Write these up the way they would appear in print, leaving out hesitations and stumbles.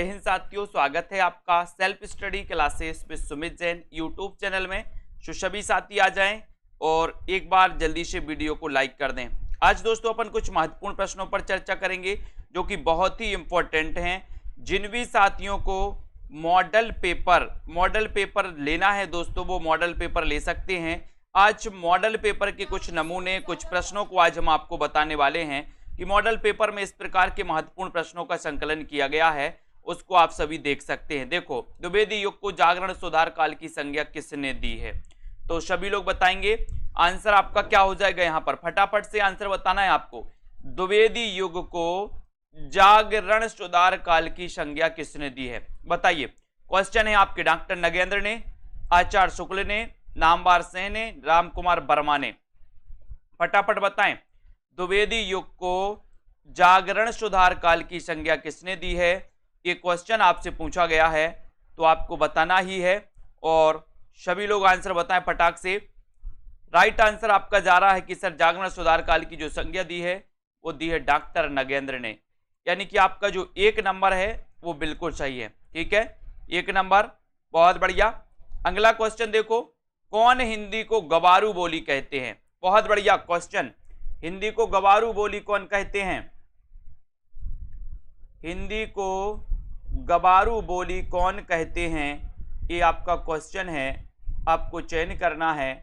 हिंद साथियों, स्वागत है आपका self study classes with Sumit Jain YouTube channel में। तो सभी साथी आ जाएं और एक बार जल्दी से वीडियो को लाइक कर दें। आज दोस्तों अपन कुछ महत्वपूर्ण प्रश्नों पर चर्चा करेंगे जो कि बहुत ही इंपॉर्टेंट हैं। जिन भी साथियों को मॉडल पेपर लेना है दोस्तों, वो मॉडल पेपर ले सकते हैं। आज मॉडल पेपर के कुछ नमूने, कुछ प्रश्नों को आज हम आपको बताने वाले हैं कि मॉडल पेपर में इस प्रकार के महत्वपूर्ण प्रश्नों का संकलन किया गया है, उसको आप सभी देख सकते हैं। देखो, द्विवेदी युग को जागरण सुधार काल की संज्ञा किसने दी है? तो सभी लोग बताएंगे। आंसर आपका क्या हो जाएगा? यहां पर फटाफट से आंसर बताना है आपको। द्विवेदी युग को जागरण सुधार काल की संज्ञा किसने दी है? बताइए। क्वेश्चन है आपके डॉक्टर नगेंद्र ने, आचार्य शुक्ल ने, नामवर सेन ने, राम कुमार वर्मा ने। फटाफट बताएं। द्विवेदी युग को जागरण सुधार काल की संज्ञा किसने दी है? ये क्वेश्चन आपसे पूछा गया है तो आपको बताना ही है और सभी लोग आंसर बताएं फटाक से। राइट आंसर आपका जा रहा है कि सर जागरण सुधार काल की जो संज्ञा दी है वो दी है डॉक्टर नगेंद्र ने, यानी कि आपका जो एक नंबर है वो बिल्कुल सही है। ठीक है, एक नंबर, बहुत बढ़िया। अगला क्वेश्चन देखो, कौन हिंदी को गवारू बोली कहते हैं? बहुत बढ़िया क्वेश्चन। हिंदी को गवारू बोली कौन कहते हैं? हिंदी को गवारू बोली कौन कहते हैं, ये आपका क्वेश्चन है, आपको चयन करना है।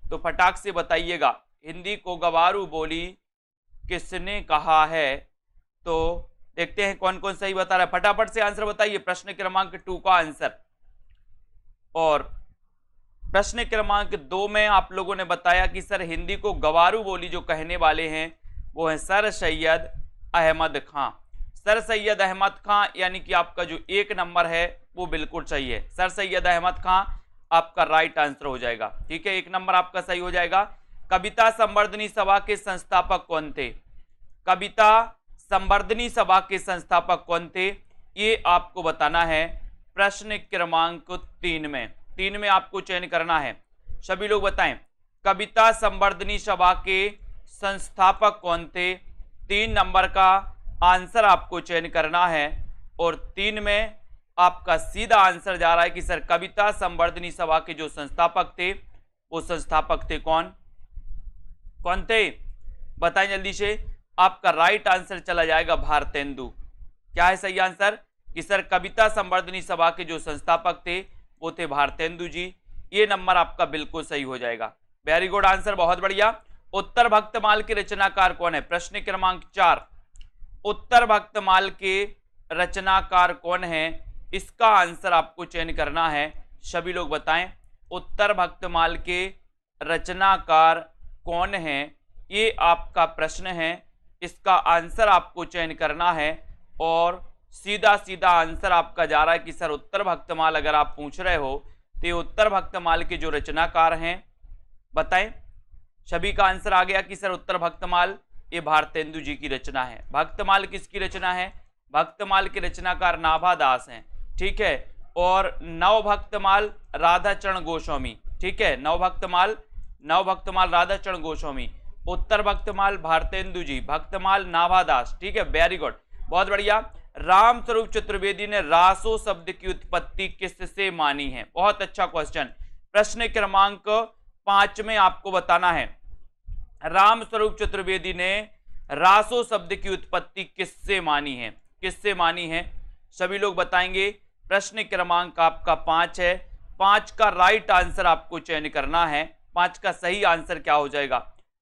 तो फटाक से बताइएगा, हिंदी को गवारू बोली किसने कहा है? तो देखते हैं कौन कौन सही बता रहा है। फटाफट से आंसर बताइए प्रश्न क्रमांक 2 का आंसर। और प्रश्न क्रमांक 2 में आप लोगों ने बताया कि सर हिंदी को गवारू बोली जो कहने वाले हैं वो है सर सैयद अहमद खां। सर सैयद अहमद खां, यानी कि आपका जो एक नंबर है वो बिल्कुल सही है। सर सैयद अहमद खां आपका राइट आंसर हो जाएगा। ठीक है, एक नंबर आपका सही हो जाएगा। कविता संवर्धनी सभा के संस्थापक कौन थे? कविता संवर्धनी सभा के संस्थापक कौन थे, ये आपको बताना है प्रश्न क्रमांक 3 में आपको चयन करना है। सभी लोग बताएं, कविता संवर्धनी सभा के संस्थापक कौन थे? 3 नंबर का आंसर आपको चयन करना है और 3 में आपका सीधा आंसर जा रहा है कि सर कविता संवर्धनी सभा के जो संस्थापक थे वो संस्थापक थे कौन थे? बताएं जल्दी से। आपका राइट आंसर चला जाएगा भारतेंदु। क्या है सही आंसर? कि सर कविता संवर्धनी सभा के जो संस्थापक थे वो थे भारतेंदु जी। ये नंबर आपका बिल्कुल सही हो जाएगा। वेरी गुड आंसर, बहुत बढ़िया। उत्तर भक्तमाल के रचनाकार कौन है? प्रश्न क्रमांक 4, उत्तर भक्तमाल के रचनाकार कौन है, इसका आंसर आपको चयन करना है। सभी लोग बताएं, उत्तर भक्तमाल के रचनाकार कौन है, ये आपका प्रश्न है। इसका आंसर आपको चयन करना है और सीधा सीधा आंसर आपका जा रहा है कि सर उत्तर भक्तमाल अगर आप पूछ रहे हो तो ये उत्तर भक्तमाल के जो रचनाकार हैं बताएं। सभी का आंसर आ गया कि सर उत्तर भक्तमाल ये भारतेंदु जी की रचना है। भक्तमाल किसकी रचना है? भक्तमाल के रचनाकार नाभादास हैं। ठीक है, और नवभक्तमाल राधाचरण गोस्वामी। ठीक है, नवभक्तमाल राधाचरण गोस्वामी। उत्तर भक्तमाल भारतेंदु जी, भक्तमाल नाभादास। ठीक है, वेरी गुड, बहुत बढ़िया। राम स्वरूप चतुर्वेदी ने रासो शब्द की उत्पत्ति किससे मानी है? बहुत अच्छा क्वेश्चन। प्रश्न क्रमांक 5 में आपको बताना है, राम स्वरूप चतुर्वेदी ने रासो शब्द की उत्पत्ति किससे मानी है? किससे मानी है? सभी लोग बताएंगे। प्रश्न क्रमांक आपका 5 है। 5 का राइट आंसर आपको चयन करना है। 5 का सही आंसर क्या हो जाएगा?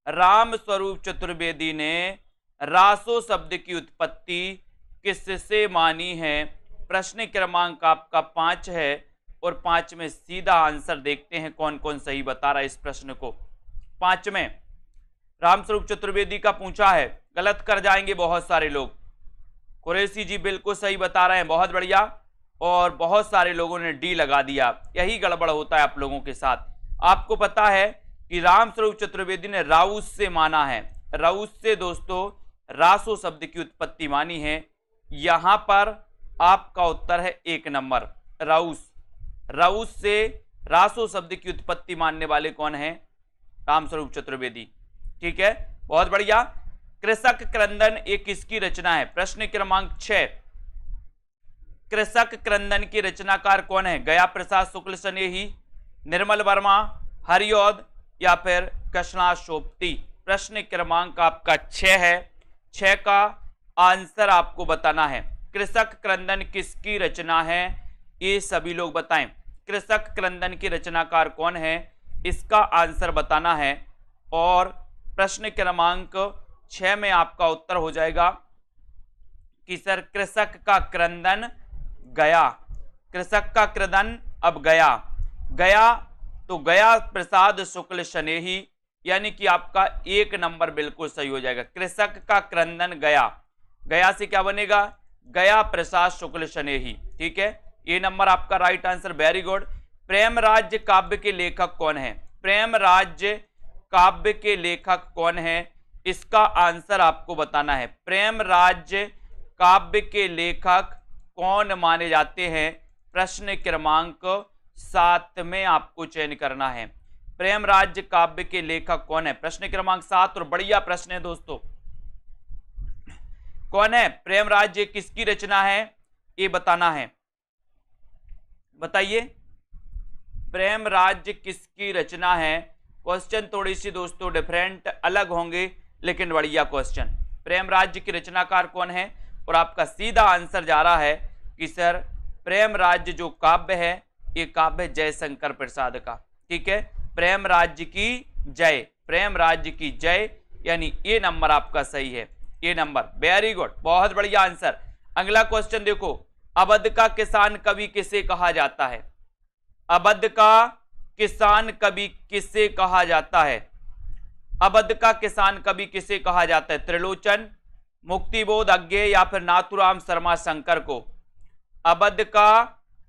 राम स्वरूप चतुर्वेदी ने रासो शब्द की उत्पत्ति किससे मानी है? प्रश्न क्रमांक आपका 5 है और 5 में सीधा आंसर देखते हैं कौन कौन सही बता रहा है इस प्रश्न को। 5 में रामस्वरूप चतुर्वेदी का पूछा है, गलत कर जाएंगे बहुत सारे लोग। कुरैशी जी बिल्कुल सही बता रहे हैं, बहुत बढ़िया। और बहुत सारे लोगों ने डी लगा दिया, यही गड़बड़ होता है आप लोगों के साथ। आपको पता है कि रामस्वरूप चतुर्वेदी ने राउस से माना है। राउस से दोस्तों रासो शब्द की उत्पत्ति मानी है। यहां पर आपका उत्तर है 1 नंबर, राउस से रासो शब्द की उत्पत्ति मानने वाले कौन है? रामस्वरूप चतुर्वेदी। ठीक है, बहुत बढ़िया। कृषक क्रंदन एक किसकी रचना है? प्रश्न क्रमांक 6। कृषक क्रंदन की रचनाकार कौन है? गया प्रसाद शुक्ल स्नेही, निर्मल वर्मा, हरिऔध या फिर कृष्णाशोपति। प्रश्न क्रमांक आपका 6 है। 6 का आंसर आपको बताना है। कृषक क्रंदन किसकी रचना है? ये सभी लोग बताएं। कृषक क्रंदन की रचनाकार कौन है? इसका आंसर बताना है। और प्रश्न क्रमांक 6 में आपका उत्तर हो जाएगा कि सर कृषक का क्रंदन गया। कृषक का क्रंदन अब गया। गया तो गया प्रसाद शुक्ल स्नेही, यानी कि आपका 1 नंबर बिल्कुल सही हो जाएगा। कृषक का क्रंदन गया, गया से क्या बनेगा? गया प्रसाद शुक्ल स्नेही। ठीक है, ये नंबर आपका right answer. Very good. Prem Rajya Kavya के लेखक कौन है? प्रेम राज्य काव्य के लेखक कौन है? इसका आंसर आपको बताना है। प्रेम राज्य काव्य के लेखक कौन माने जाते हैं? प्रश्न क्रमांक 7 में आपको चयन करना है। प्रेम राज्य काव्य के लेखक कौन है? प्रश्न क्रमांक 7, और बढ़िया प्रश्न है दोस्तों। कौन है? प्रेम राज्य किसकी रचना है? ये बताना है। बताइए, प्रेम राज्य किसकी रचना है? क्वेश्चन थोड़ी सी दोस्तों डिफरेंट अलग होंगे, लेकिन बढ़िया क्वेश्चन। प्रेम राज्य की रचनाकार कौन है? और आपका सीधा आंसर जा रहा है कि सर प्रेम राज्य जो काव्य है, ये काव्य जयशंकर प्रसाद का। ठीक है, प्रेम राज्य की जय, प्रेम राज्य की जय, यानी ये नंबर आपका सही है। ये नंबर, वेरी गुड, बहुत बढ़िया आंसर। अगला क्वेश्चन देखो, अवध का किसान कवि किसे कहा जाता है? अवध का किसान कवि किसे कहा जाता है? अवध का किसान कवि किसे कहा जाता है? त्रिलोचन, मुक्तिबोध अज्ञेय या फिर नाथुराम शर्मा शंकर को? अवध का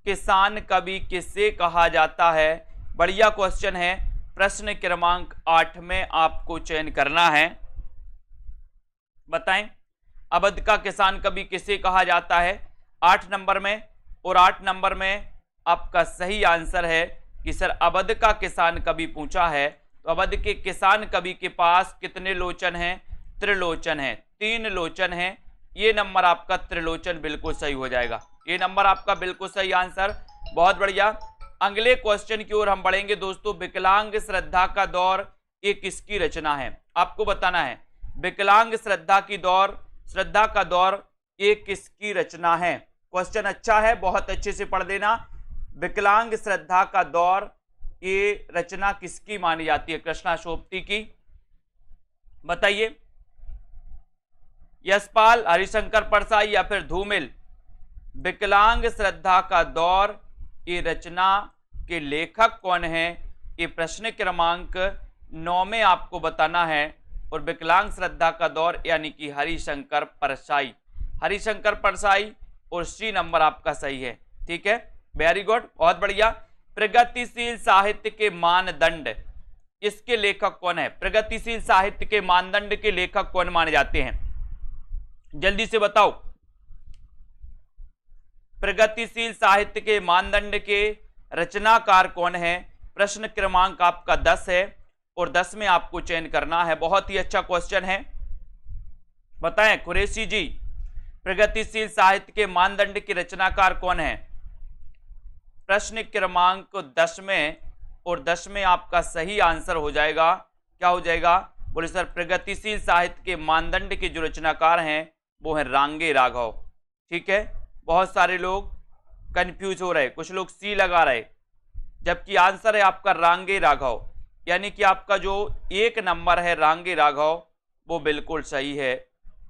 किसान कवि किसे कहा जाता है? बढ़िया क्वेश्चन है। प्रश्न क्रमांक 8 में आपको चयन करना है। बताएं, अवध का किसान कवि किसे कहा जाता है 8 नंबर में? और 8 नंबर में आपका सही आंसर है कि सर अवध का किसान कवि पूछा है, तो अवध के किसान कवि के पास कितने लोचन हैं? त्रिलोचन है, 3 लोचन हैं। ये नंबर आपका त्रिलोचन बिल्कुल सही हो जाएगा। ये नंबर आपका बिल्कुल सही आंसर, बहुत बढ़िया। अगले क्वेश्चन की ओर हम बढ़ेंगे दोस्तों। विकलांग श्रद्धा का दौर, ये किसकी रचना है? आपको बताना है। विकलांग श्रद्धा का दौर ये किसकी रचना है? क्वेश्चन अच्छा है, बहुत अच्छे से पढ़ देना। विकलांग श्रद्धा का दौर ये रचना किसकी मानी जाती है? कृष्णाशोपति की। बताइए, यशपाल, हरिशंकर परसाई या फिर धूमिल? विकलांग श्रद्धा का दौर ये रचना के लेखक कौन है? ये प्रश्न क्रमांक 9 में आपको बताना है। और विकलांग श्रद्धा का दौर यानी कि हरिशंकर परसाई, हरिशंकर परसाई, और सी नंबर आपका सही है। ठीक है, वेरी गुड, बहुत बढ़िया। प्रगतिशील साहित्य के मानदंड, इसके लेखक कौन है? प्रगतिशील साहित्य के मानदंड के लेखक कौन माने जाते हैं? जल्दी से बताओ। प्रगतिशील साहित्य के मानदंड के रचनाकार कौन है? प्रश्न क्रमांक आपका 10 है, और 10 में आपको चयन करना है। बहुत ही अच्छा क्वेश्चन है। बताएं कुरैशी जी, प्रगतिशील साहित्य के मानदंड के रचनाकार कौन है? प्रश्न क्रमांक 10 में, और 10 में आपका सही आंसर हो जाएगा। क्या हो जाएगा? बोले सर प्रगतिशील साहित्य के मानदंड के जो रचनाकार हैं वो है रांगे राघव। ठीक है, बहुत सारे लोग कंफ्यूज हो रहे, कुछ लोग सी लगा रहे, जबकि आंसर है आपका रांगे राघव। यानी कि आपका जो 1 नंबर है रांगे राघव वो बिल्कुल सही है।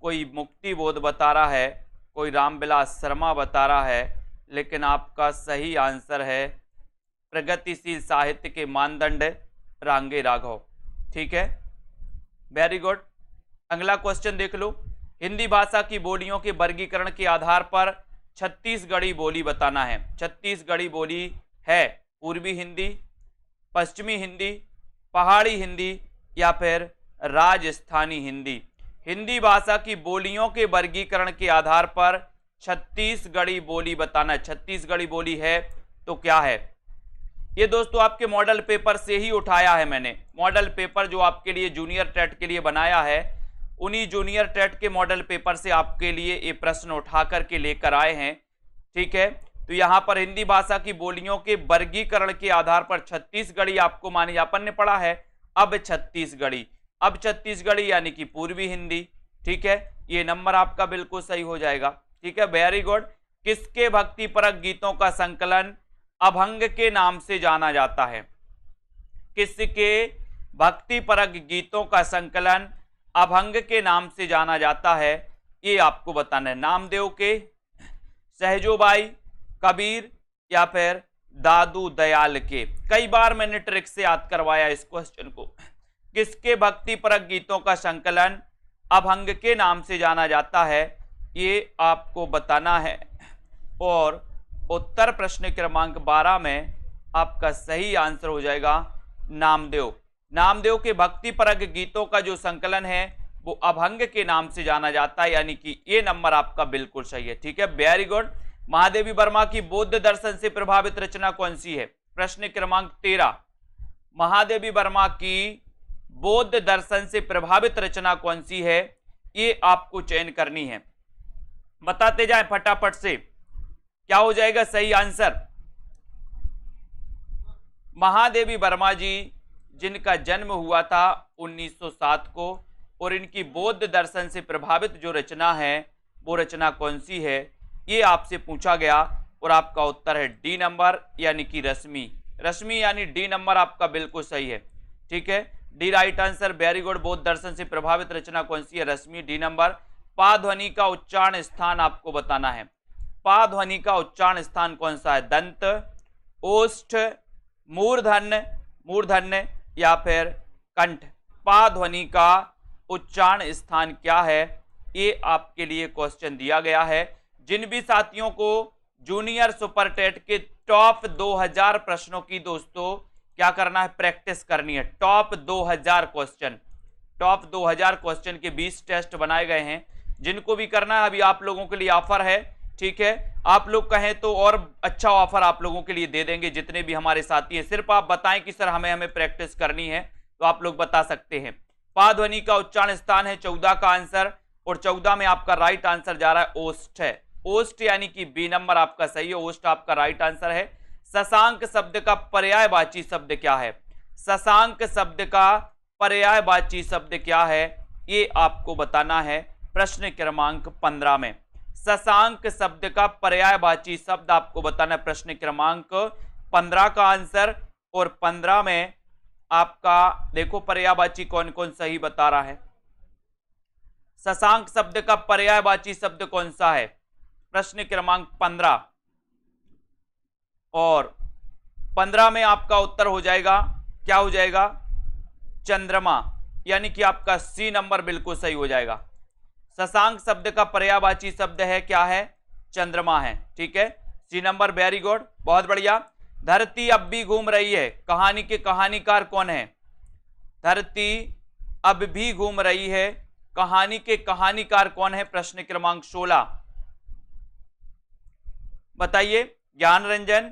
कोई मुक्तिबोध बता रहा है, कोई रामविलास शर्मा बता रहा है, लेकिन आपका सही आंसर है प्रगतिशील साहित्य के मानदंड रांगे राघव। ठीक है, वेरी गुड। अगला क्वेश्चन देख लो। हिंदी भाषा की बोलियों के वर्गीकरण के आधार पर छत्तीसगढ़ी बोली बताना है। छत्तीसगढ़ी बोली है पूर्वी हिंदी, पश्चिमी हिंदी, पहाड़ी हिंदी या फिर राजस्थानी हिंदी। हिंदी भाषा की बोलियों के वर्गीकरण के आधार पर छत्तीसगढ़ी बोली बताना है। छत्तीसगढ़ी बोली है तो क्या है? ये दोस्तों आपके मॉडल पेपर से ही उठाया है मैंने। मॉडल पेपर जो आपके लिए जूनियर टेट के लिए बनाया है, उन्हीं जूनियर टेट के मॉडल पेपर से आपके लिए ये प्रश्न उठा करके लेकर आए हैं। ठीक है। तो यहां पर हिंदी भाषा की बोलियों के वर्गीकरण के आधार पर छत्तीसगढ़ी आपको मानी, अपन ने पढ़ा है अब छत्तीसगढ़ी, अब छत्तीसगढ़ी यानी कि पूर्वी हिंदी, ठीक है। ये नंबर आपका बिल्कुल सही हो जाएगा, ठीक है, वेरी गुड। किसके भक्तिपरक गीतों का संकलन अभंग के नाम से जाना जाता है? किसके भक्तिपरक गीतों का संकलन अभंग के नाम से जाना जाता है? ये आपको बताना है। नामदेव के, सहजोबाई, कबीर या फिर दादू दयाल के? कई बार मैंने ट्रिक से याद करवाया इस क्वेश्चन को। किसके भक्तिपरक गीतों का संकलन अभंग के नाम से जाना जाता है, ये आपको बताना है। और उत्तर प्रश्न क्रमांक 12 में आपका सही आंसर हो जाएगा नामदेव। नामदेव के भक्तिपरक गीतों का जो संकलन है वो अभंग के नाम से जाना जाता है, यानी कि ये नंबर आपका बिल्कुल सही है, ठीक है, वेरी गुड। महादेवी वर्मा की बौद्ध दर्शन से प्रभावित रचना कौन सी है? प्रश्न क्रमांक 13, महादेवी वर्मा की बौद्ध दर्शन से प्रभावित रचना कौन सी है, ये आपको चयन करनी है। बताते जाए फटाफट से, क्या हो जाएगा सही आंसर? महादेवी वर्मा जी जिनका जन्म हुआ था 1907 को, और इनकी बौद्ध दर्शन से प्रभावित जो रचना है वो रचना कौन सी है, ये आपसे पूछा गया। और आपका उत्तर है डी नंबर, यानी कि रश्मि। रश्मि यानी डी नंबर आपका बिल्कुल सही है, ठीक है, D right answer, very good. बौद्ध दर्शन से प्रभावित रचना कौन सी है? रश्मि, डी नंबर। पा ध्वनि का उच्चारण स्थान आपको बताना है। पा ध्वनि का उच्चारण स्थान कौन सा है? दंत, ओष्ठ, मूर्धन्य, मूर्धन्य या फिर कंठ? पा ध्वनि का उच्चारण स्थान क्या है, ये आपके लिए क्वेश्चन दिया गया है। जिन भी साथियों को जूनियर सुपर टेट के टॉप 2000 प्रश्नों की दोस्तों क्या करना है, प्रैक्टिस करनी है। टॉप 2000 क्वेश्चन, टॉप 2000 क्वेश्चन के 20 टेस्ट बनाए गए हैं, जिनको भी करना है अभी आप लोगों के लिए ऑफर है, ठीक है। आप लोग कहें तो और अच्छा ऑफर आप लोगों के लिए दे देंगे, जितने भी हमारे साथी हैं। सिर्फ आप बताएं कि सर हमें प्रैक्टिस करनी है, तो आप लोग बता सकते हैं। पा ध्वनि का उच्चारण स्थान है 14 का आंसर, और 14 में आपका राइट आंसर जा रहा है ओष्ठ है। ओष्ठ यानी कि बी नंबर आपका सही है, ओष्ठ आपका राइट आंसर है। शशांक शब्द का पर्यायवाची शब्द क्या है? शशांक शब्द का पर्यायवाची शब्द क्या है, ये आपको बताना है प्रश्न क्रमांक 15 में। शशांक शब्द का पर्यायवाची शब्द आपको बताना है प्रश्न क्रमांक 15 का आंसर। और 15 में आपका देखो पर्यायवाची कौन कौन सही बता रहा है। शशांक शब्द का पर्यायवाची शब्द कौन सा है? प्रश्न क्रमांक 15, और 15 में आपका उत्तर हो जाएगा, क्या हो जाएगा? चंद्रमा, यानी कि आपका सी नंबर बिल्कुल सही हो जाएगा। शशांक शब्द का पर्यायवाची शब्द है क्या है? चंद्रमा है, ठीक है, सी नंबर, वेरी गुड, बहुत बढ़िया। धरती अब भी घूम रही है, कहानी के कहानीकार कौन है? धरती अब भी घूम रही है, कहानी के कहानीकार कौन है? प्रश्न क्रमांक 16 बताइए। ज्ञान रंजन,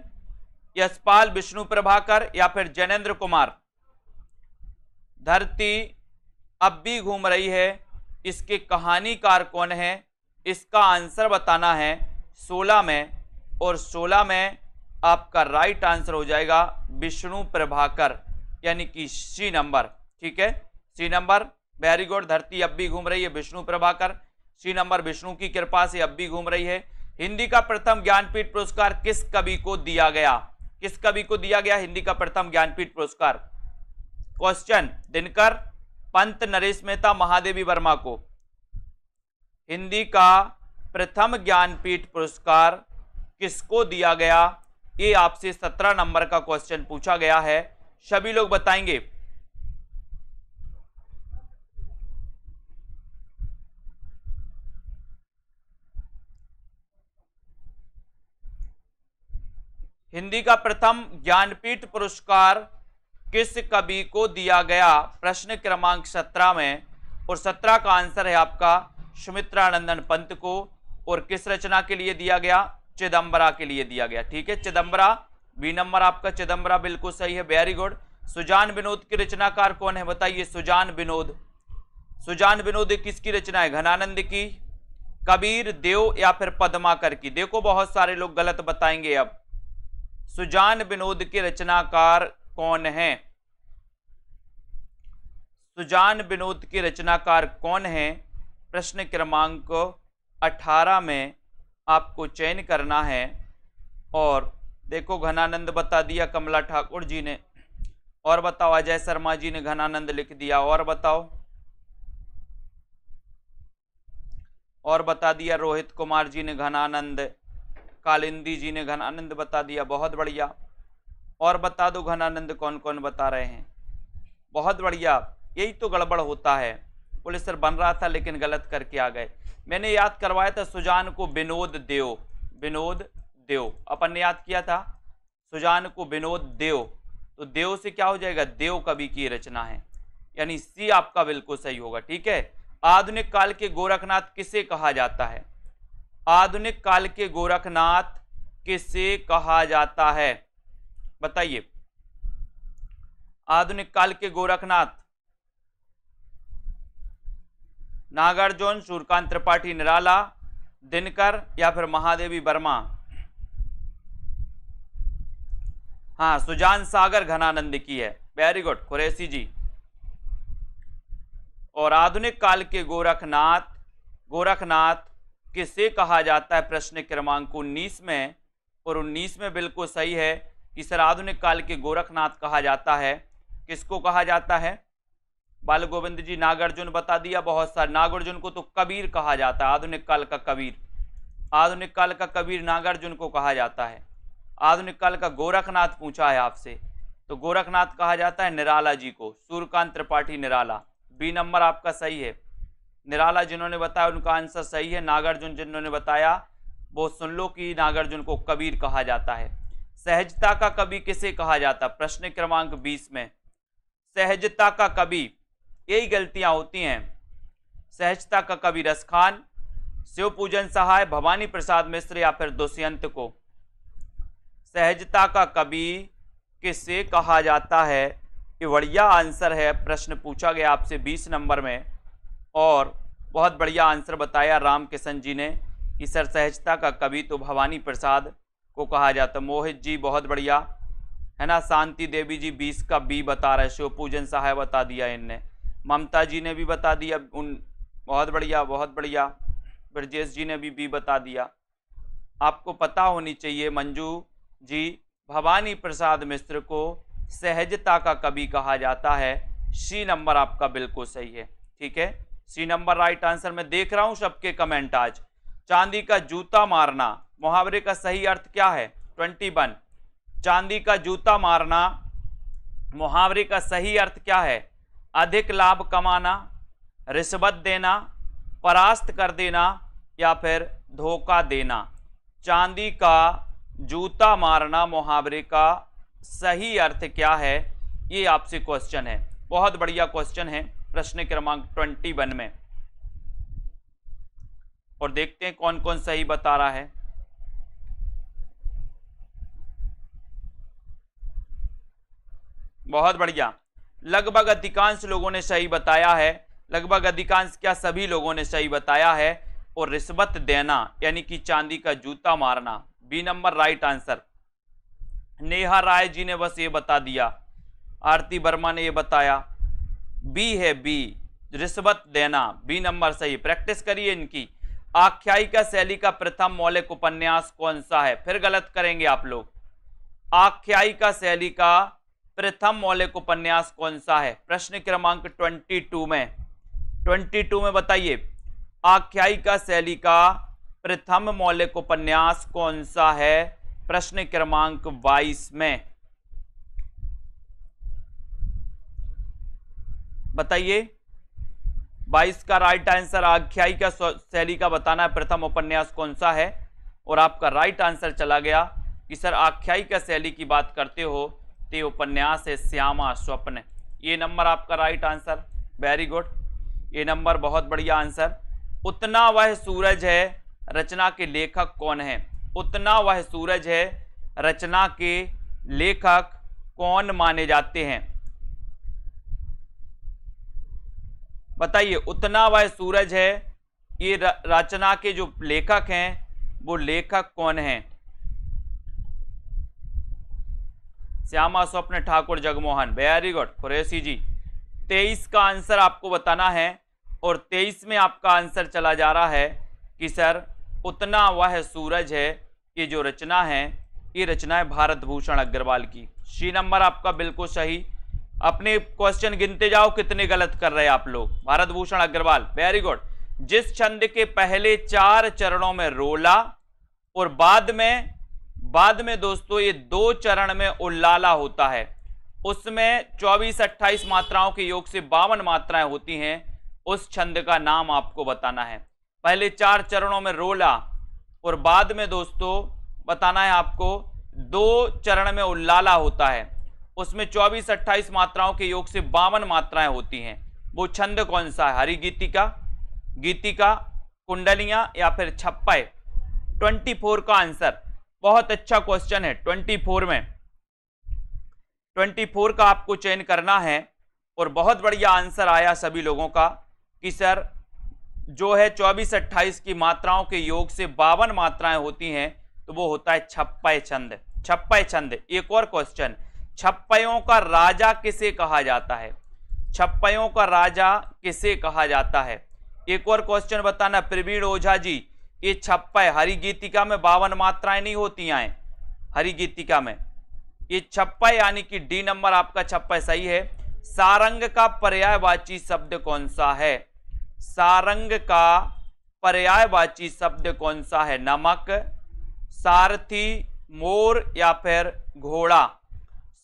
यशपाल, विष्णु प्रभाकर या फिर जैनेन्द्र कुमार? धरती अब भी घूम रही है, इसके कहानीकार कौन है? इसका आंसर बताना है 16 में, और 16 में आपका राइट आंसर हो जाएगा विष्णु प्रभाकर, यानी कि सी नंबर, ठीक है, सी नंबर, वेरी गुड। धरती अब भी घूम रही है, विष्णु प्रभाकर, सी नंबर, विष्णु की कृपा से अब भी घूम रही है। हिंदी का प्रथम ज्ञानपीठ पुरस्कार किस कवि को दिया गया? किस कवि को दिया गया हिंदी का प्रथम ज्ञानपीठ पुरस्कार? क्वेश्चन, दिनकर, पंत, नरेश मेहता, महादेवी वर्मा को। हिंदी का प्रथम ज्ञानपीठ पुरस्कार किसको दिया गया? ये आपसे 17 नंबर का क्वेश्चन पूछा गया है, सभी लोग बताएंगे। हिंदी का प्रथम ज्ञानपीठ पुरस्कार किस कवि को दिया गया? प्रश्न क्रमांक 17 में, और 17 का आंसर है आपका सुमित्रानंदन पंत को। और किस रचना के लिए दिया गया? चिदंबरा के लिए दिया गया, ठीक है, चिदंबरा, बी नंबर आपका चिदंबरा बिल्कुल सही है, वेरी गुड। सुजान विनोद के रचनाकार कौन है? बताइए। सुजान विनोद, सुजान विनोद किसकी रचना है? घनानंद की, कबीर, देव या फिर पद्माकर की। देखो बहुत सारे लोग गलत बताएंगे। अब सुजान विनोद के रचनाकार कौन है? सुजान विनोद के रचनाकार कौन है? प्रश्न क्रमांक 18 में आपको चयन करना है। और देखो घनानंद बता दिया कमला ठाकुर जी ने। और बताओ, अजय शर्मा जी ने घनानंद लिख दिया। और बताओ, और बता दिया रोहित कुमार जी ने घनानंद, कालिंदी जी ने घनानंद बता दिया। बहुत बढ़िया। और बता दो घनानंद कौन कौन बता रहे हैं। बहुत बढ़िया। यही तो गड़बड़ होता है, पुलिस सर बन रहा था लेकिन गलत करके आ गए। मैंने याद करवाया था सुजान को विनोद देव, विनोद देव अपन ने याद किया था। सुजान को विनोद देव, तो देव से क्या हो जाएगा? देव कवि की रचना है, यानी सी आपका बिल्कुल सही होगा। ठीक है। आधुनिक काल के गोरखनाथ किसे कहा जाता है? आधुनिक काल के गोरखनाथ किसे कहा जाता है? बताइए। आधुनिक काल के गोरखनाथ नागार्जुन, सूर्यकांत त्रिपाठी निराला, दिनकर या फिर महादेवी वर्मा? हाँ, सुजान सागर घनानंद की है। वेरी गुड कुरैशी जी। और आधुनिक काल के गोरखनाथ, गोरखनाथ किसे कहा जाता है? प्रश्न क्रमांक 19 में। और 19 में बिल्कुल सही है कि सर आधुनिक काल के गोरखनाथ कहा जाता है। किसको कहा जाता है? बाल गोविंद जी नागार्जुन बता दिया। बहुत सारे, नागार्जुन को तो कबीर कहा जाता है, आधुनिक काल का कबीर। आधुनिक काल का कबीर नागार्जुन को कहा जाता है। आधुनिक काल का गोरखनाथ पूछा है आपसे, तो गोरखनाथ कहा जाता है निराला जी को, सूर्यकांत त्रिपाठी निराला। बी नंबर आपका सही है। निराला जिन्होंने बताया उनका आंसर सही है। नागार्जुन जिन्होंने बताया वो सुन लो कि नागार्जुन को कबीर कहा जाता है। सहजता का कवि किसे कहा जाता? प्रश्न क्रमांक 20 में। सहजता का कवि, यही गलतियां होती हैं। सहजता का कवि रसखान, शिवपूजन सहाय, भवानी प्रसाद मिश्र या फिर दुष्यंत को? सहजता का कवि किसे कहा जाता है? ये बढ़िया आंसर है। प्रश्न पूछा गया आपसे 20 नंबर में और बहुत बढ़िया आंसर बताया राम किशन जी ने कि सर सहजता का कवि तो भवानी प्रसाद को कहा जाता। मोहित जी बहुत बढ़िया है ना। शांति देवी जी 20 का बी बता रहे। शिवपूजन सहाय बता दिया इनने। ममता जी ने भी बता दिया उन, बहुत बढ़िया बहुत बढ़िया। ब्रजेश जी ने भी बी बता दिया। आपको पता होनी चाहिए मंजू जी, भवानी प्रसाद मिश्र को सहजता का कवि कहा जाता है। सी नंबर आपका बिल्कुल सही है। ठीक है, सी नंबर राइट आंसर। मैं देख रहा हूं सबके कमेंट आज। चांदी का जूता मारना मुहावरे का सही अर्थ क्या है? 21। चांदी का जूता मारना मुहावरे का सही अर्थ क्या है? अधिक लाभ कमाना, रिश्वत देना, परास्त कर देना या फिर धोखा देना। चांदी का जूता मारना मुहावरे का सही अर्थ क्या है? ये आपसे क्वेश्चन है। बहुत बढ़िया क्वेश्चन है प्रश्न क्रमांक 21 में। और देखते हैं कौन कौन सही बता रहा है। बहुत बढ़िया। लगभग अधिकांश लोगों ने सही बताया है। लगभग अधिकांश क्या, सभी लोगों ने सही बताया है। और रिश्वत देना यानी कि चांदी का जूता मारना, B number right answer. Neha Rai ji ने बस ये बता दिया। आरती वर्मा ने ये बताया। बी है, बी रिश्वत देना, बी नंबर सही। प्रैक्टिस करिए इनकी। आख्यायिका शैली का प्रथम मौलिक उपन्यास कौन सा है? फिर गलत करेंगे आप लोग। आख्यायिका शैली का प्रथम मौलिक उपन्यास कौन सा है? प्रश्न क्रमांक 22 में। 22 में बताइए आख्यायिका शैली का प्रथम मौलिक उपन्यास कौन सा है? प्रश्न क्रमांक 22 में बताइए। 22 का राइट आंसर आख्यायिका शैली का बताना है प्रथम उपन्यास कौन सा है। और आपका राइट आंसर चला गया कि सर आख्यायिका शैली की बात करते हो तो उपन्यास है श्यामा स्वप्न। ये नंबर आपका राइट आंसर। वेरी गुड, ये नंबर बहुत बढ़िया आंसर। उतना वह सूरज है रचना के लेखक कौन है? उतना वह सूरज है रचना के लेखक कौन माने जाते हैं? बताइए। उतना वह सूरज है ये रचना के जो लेखक हैं वो लेखक कौन हैं? श्यामा स्वप्न ठाकुर जगमोहन। वेरी गुड कुरैशी जी। 23 का आंसर आपको बताना है और 23 में आपका आंसर चला जा रहा है कि सर उतना वह सूरज है। ये जो रचना है ये रचना है भारत भूषण अग्रवाल की। सी नंबर आपका बिल्कुल सही। अपने क्वेश्चन गिनते जाओ कितने गलत कर रहे हैं आप लोग। Bharat Bhushan Agarwal, very good. जिस छंद के पहले 4 चरणों में रोला और बाद में दोस्तों ये 2 चरण में उल्लाला होता है, उसमें 24-28 मात्राओं के योग से 52 मात्राएं होती हैं, उस छंद का नाम आपको बताना है। पहले 4 चरणों में रोला और बाद में दोस्तों बताना है आपको 2 चरण में उल्लाला होता है, उसमें 24-28 मात्राओं के योग से 52 मात्राएं होती हैं। वो छंद कौन सा है? हरि गीतिका, गीतिका, कुंडलियां या फिर छप्पय? 24 का आंसर। बहुत अच्छा क्वेश्चन है। 24 का आपको चयन करना है और बहुत बढ़िया आंसर आया सभी लोगों का कि सर जो है 24-28 की मात्राओं के योग से 52 मात्राएं होती हैं, तो वो होता है छप्पय छंद। छप्पय छंद। एक और क्वेश्चन, छप्पयों का राजा किसे कहा जाता है? छप्पयों का राजा किसे कहा जाता है? एक और क्वेश्चन बताना प्रवीण ओझा जी। ये छप्पय हरि गीतिका में 52 मात्राएं नहीं होती हैं हरि गीतिका में। ये छप्पय यानी कि डी नंबर आपका छप्पय सही है। सारंग का पर्यायवाची शब्द कौन सा है? सारंग का पर्यायवाची शब्द कौन सा है? नमक, सारथी, मोर या फिर घोड़ा?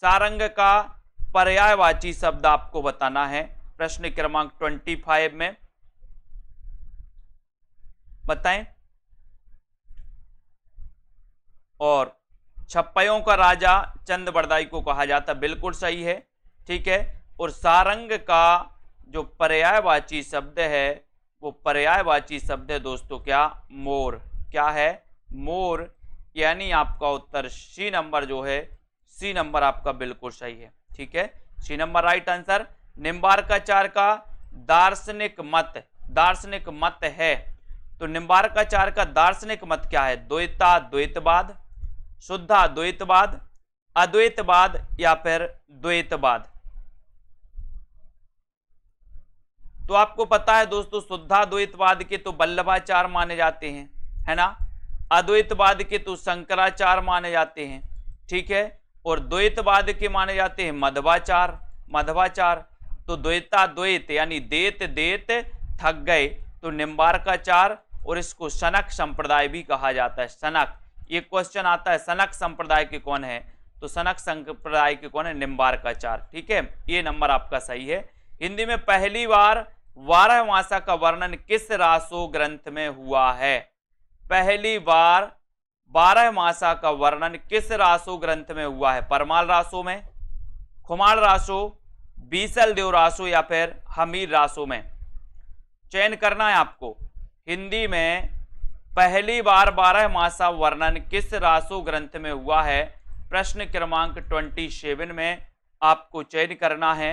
सारंग का पर्यायवाची शब्द आपको बताना है। प्रश्न क्रमांक 25 में बताएं। और छप्पयों का राजा चंद बरदाई को कहा जाता, बिल्कुल सही है, ठीक है। और सारंग का जो पर्यायवाची शब्द है वो पर्यायवाची शब्द है दोस्तों क्या? मोर। क्या है? मोर। यानी आपका उत्तर सी नंबर जो है, सी नंबर आपका बिल्कुल सही है, ठीक है, C number right answer. Nimbarkacharya का दार्शनिक मत है, तो निम्बार्काचार्य का दार्शनिक मत क्या है? द्वैता द्वैतवाद, शुद्धा द्वैतवाद, अद्वैतवाद या फिर द्वैतवाद? तो आपको पता है दोस्तों शुद्धाद्वैतवाद के तो वल्लभाचार्य माने जाते हैं, है ना। अद्वैतवाद के तो शंकराचार्य माने जाते हैं, ठीक है। और द्वैतवाद के माने जाते हैं मध्वाचार्य। तो द्वैता द्वैत यानी देत देत थक गए, तो निम्बार्काचार्य, और इसको सनक संप्रदाय भी कहा जाता है। सनक, ये क्वेश्चन आता है सनक संप्रदाय के कौन है? तो सनक संप्रदाय के कौन है? निम्बार्काचार्य, ठीक है। ये नंबर आपका सही है। हिंदी में पहली बार 12 मासा का वर्णन किस रासो ग्रंथ में हुआ है? पहली बार 12 मासा का वर्णन किस रासो ग्रंथ में हुआ है? परमाल रासो में, खुमार रासो, बीसल देव रासो या फिर हमीर रासो में? चयन करना है आपको। हिंदी में पहली बार 12 मासा वर्णन किस रासो ग्रंथ में हुआ है? प्रश्न क्रमांक 27 में आपको चयन करना है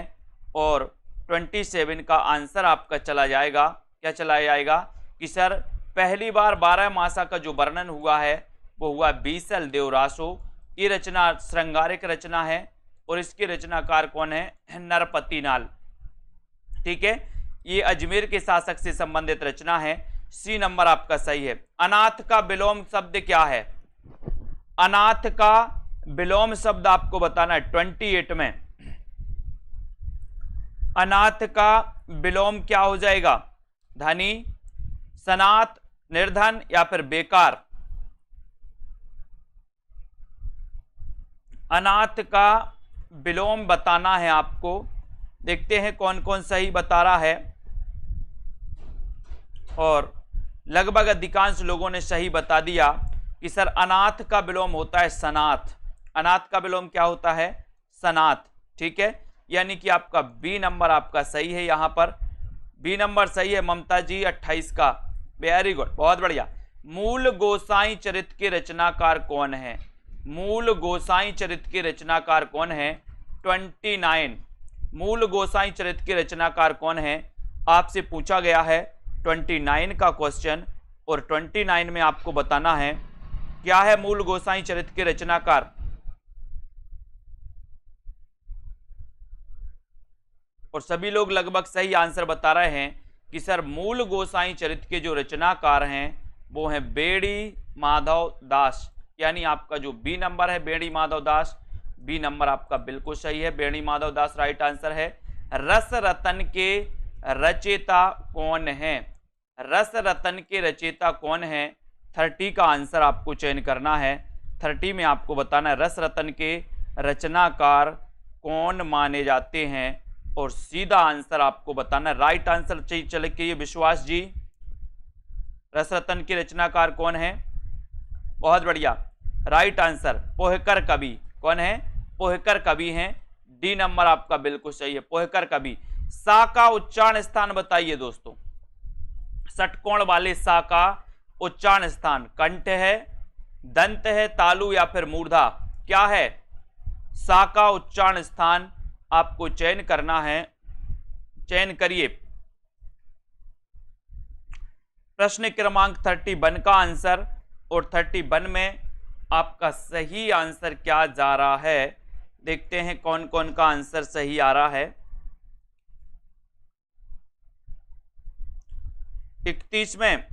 और 27 का आंसर आपका चला जाएगा। क्या चला जाएगा? कि सर पहली बार 12 मासा का जो वर्णन हुआ है वो हुआ बीसल देव रासो। ये रचना श्रृंगारिक रचना है और इसके रचनाकार कौन है? नरपति नाल, ठीक है। ये अजमेर के शासक से संबंधित रचना है। सी नंबर आपका सही है। अनाथ का विलोम शब्द क्या है? अनाथ का विलोम शब्द आपको बताना है 28 में। अनाथ का विलोम क्या हो जाएगा? धनी, सनाथ, निर्धन या फिर बेकार? अनाथ का विलोम बताना है आपको। देखते हैं कौन कौन सही बता रहा है, और लगभग अधिकांश लोगों ने सही बता दिया कि सर अनाथ का विलोम होता है सनाथ। अनाथ का विलोम क्या होता है? सनाथ, ठीक है। यानी कि आपका बी नंबर आपका सही है। यहां पर बी नंबर सही है ममता जी 28 का। वेरी गुड, बहुत बढ़िया। मूल गोसाई चरित्र के रचनाकार कौन है? मूल गोसाई चरित्र के रचनाकार कौन है? 29। मूल गोसाई चरित्र के रचनाकार कौन है? आपसे पूछा गया है 29 का क्वेश्चन, और 29 में आपको बताना है क्या है मूल गोसाई चरित्र के रचनाकार। और सभी लोग लगभग सही आंसर बता रहे हैं कि सर मूल गोसाई चरित्र के जो रचनाकार हैं वो हैं बेड़ी माधव दास, यानी आपका जो बी नंबर है बेड़ी माधव दास, बी नंबर आपका बिल्कुल सही है, बेड़ी माधव दास राइट आंसर है। रस रतन के रचयिता कौन है, रस रतन के रचयिता कौन है, 30 का आंसर आपको चयन करना है। 30 में आपको बताना है रस रतन के रचनाकार कौन माने जाते हैं, और सीधा आंसर आपको बताना है। राइट आंसर चाहिए चले के ये विश्वास जी, रस रतन के रचनाकार कौन है, बहुत बढ़िया राइट आंसर पोहकर कवि, कौन है, पोहकर कवि हैं, डी नंबर आपका बिल्कुल सही है, पोहकर कवि। सा का उच्चारण स्थान बताइए दोस्तों, षटकोण वाले सा का उच्चारण स्थान कंठ है, दंत है, तालु या फिर मूर्धा, क्या है, सा का उच्चारण स्थान आपको चयन करना है, चयन करिए। प्रश्न क्रमांक 31 का आंसर, और 31 में आपका सही आंसर क्या जा रहा है, देखते हैं कौन कौन का आंसर सही आ रहा है। 31 में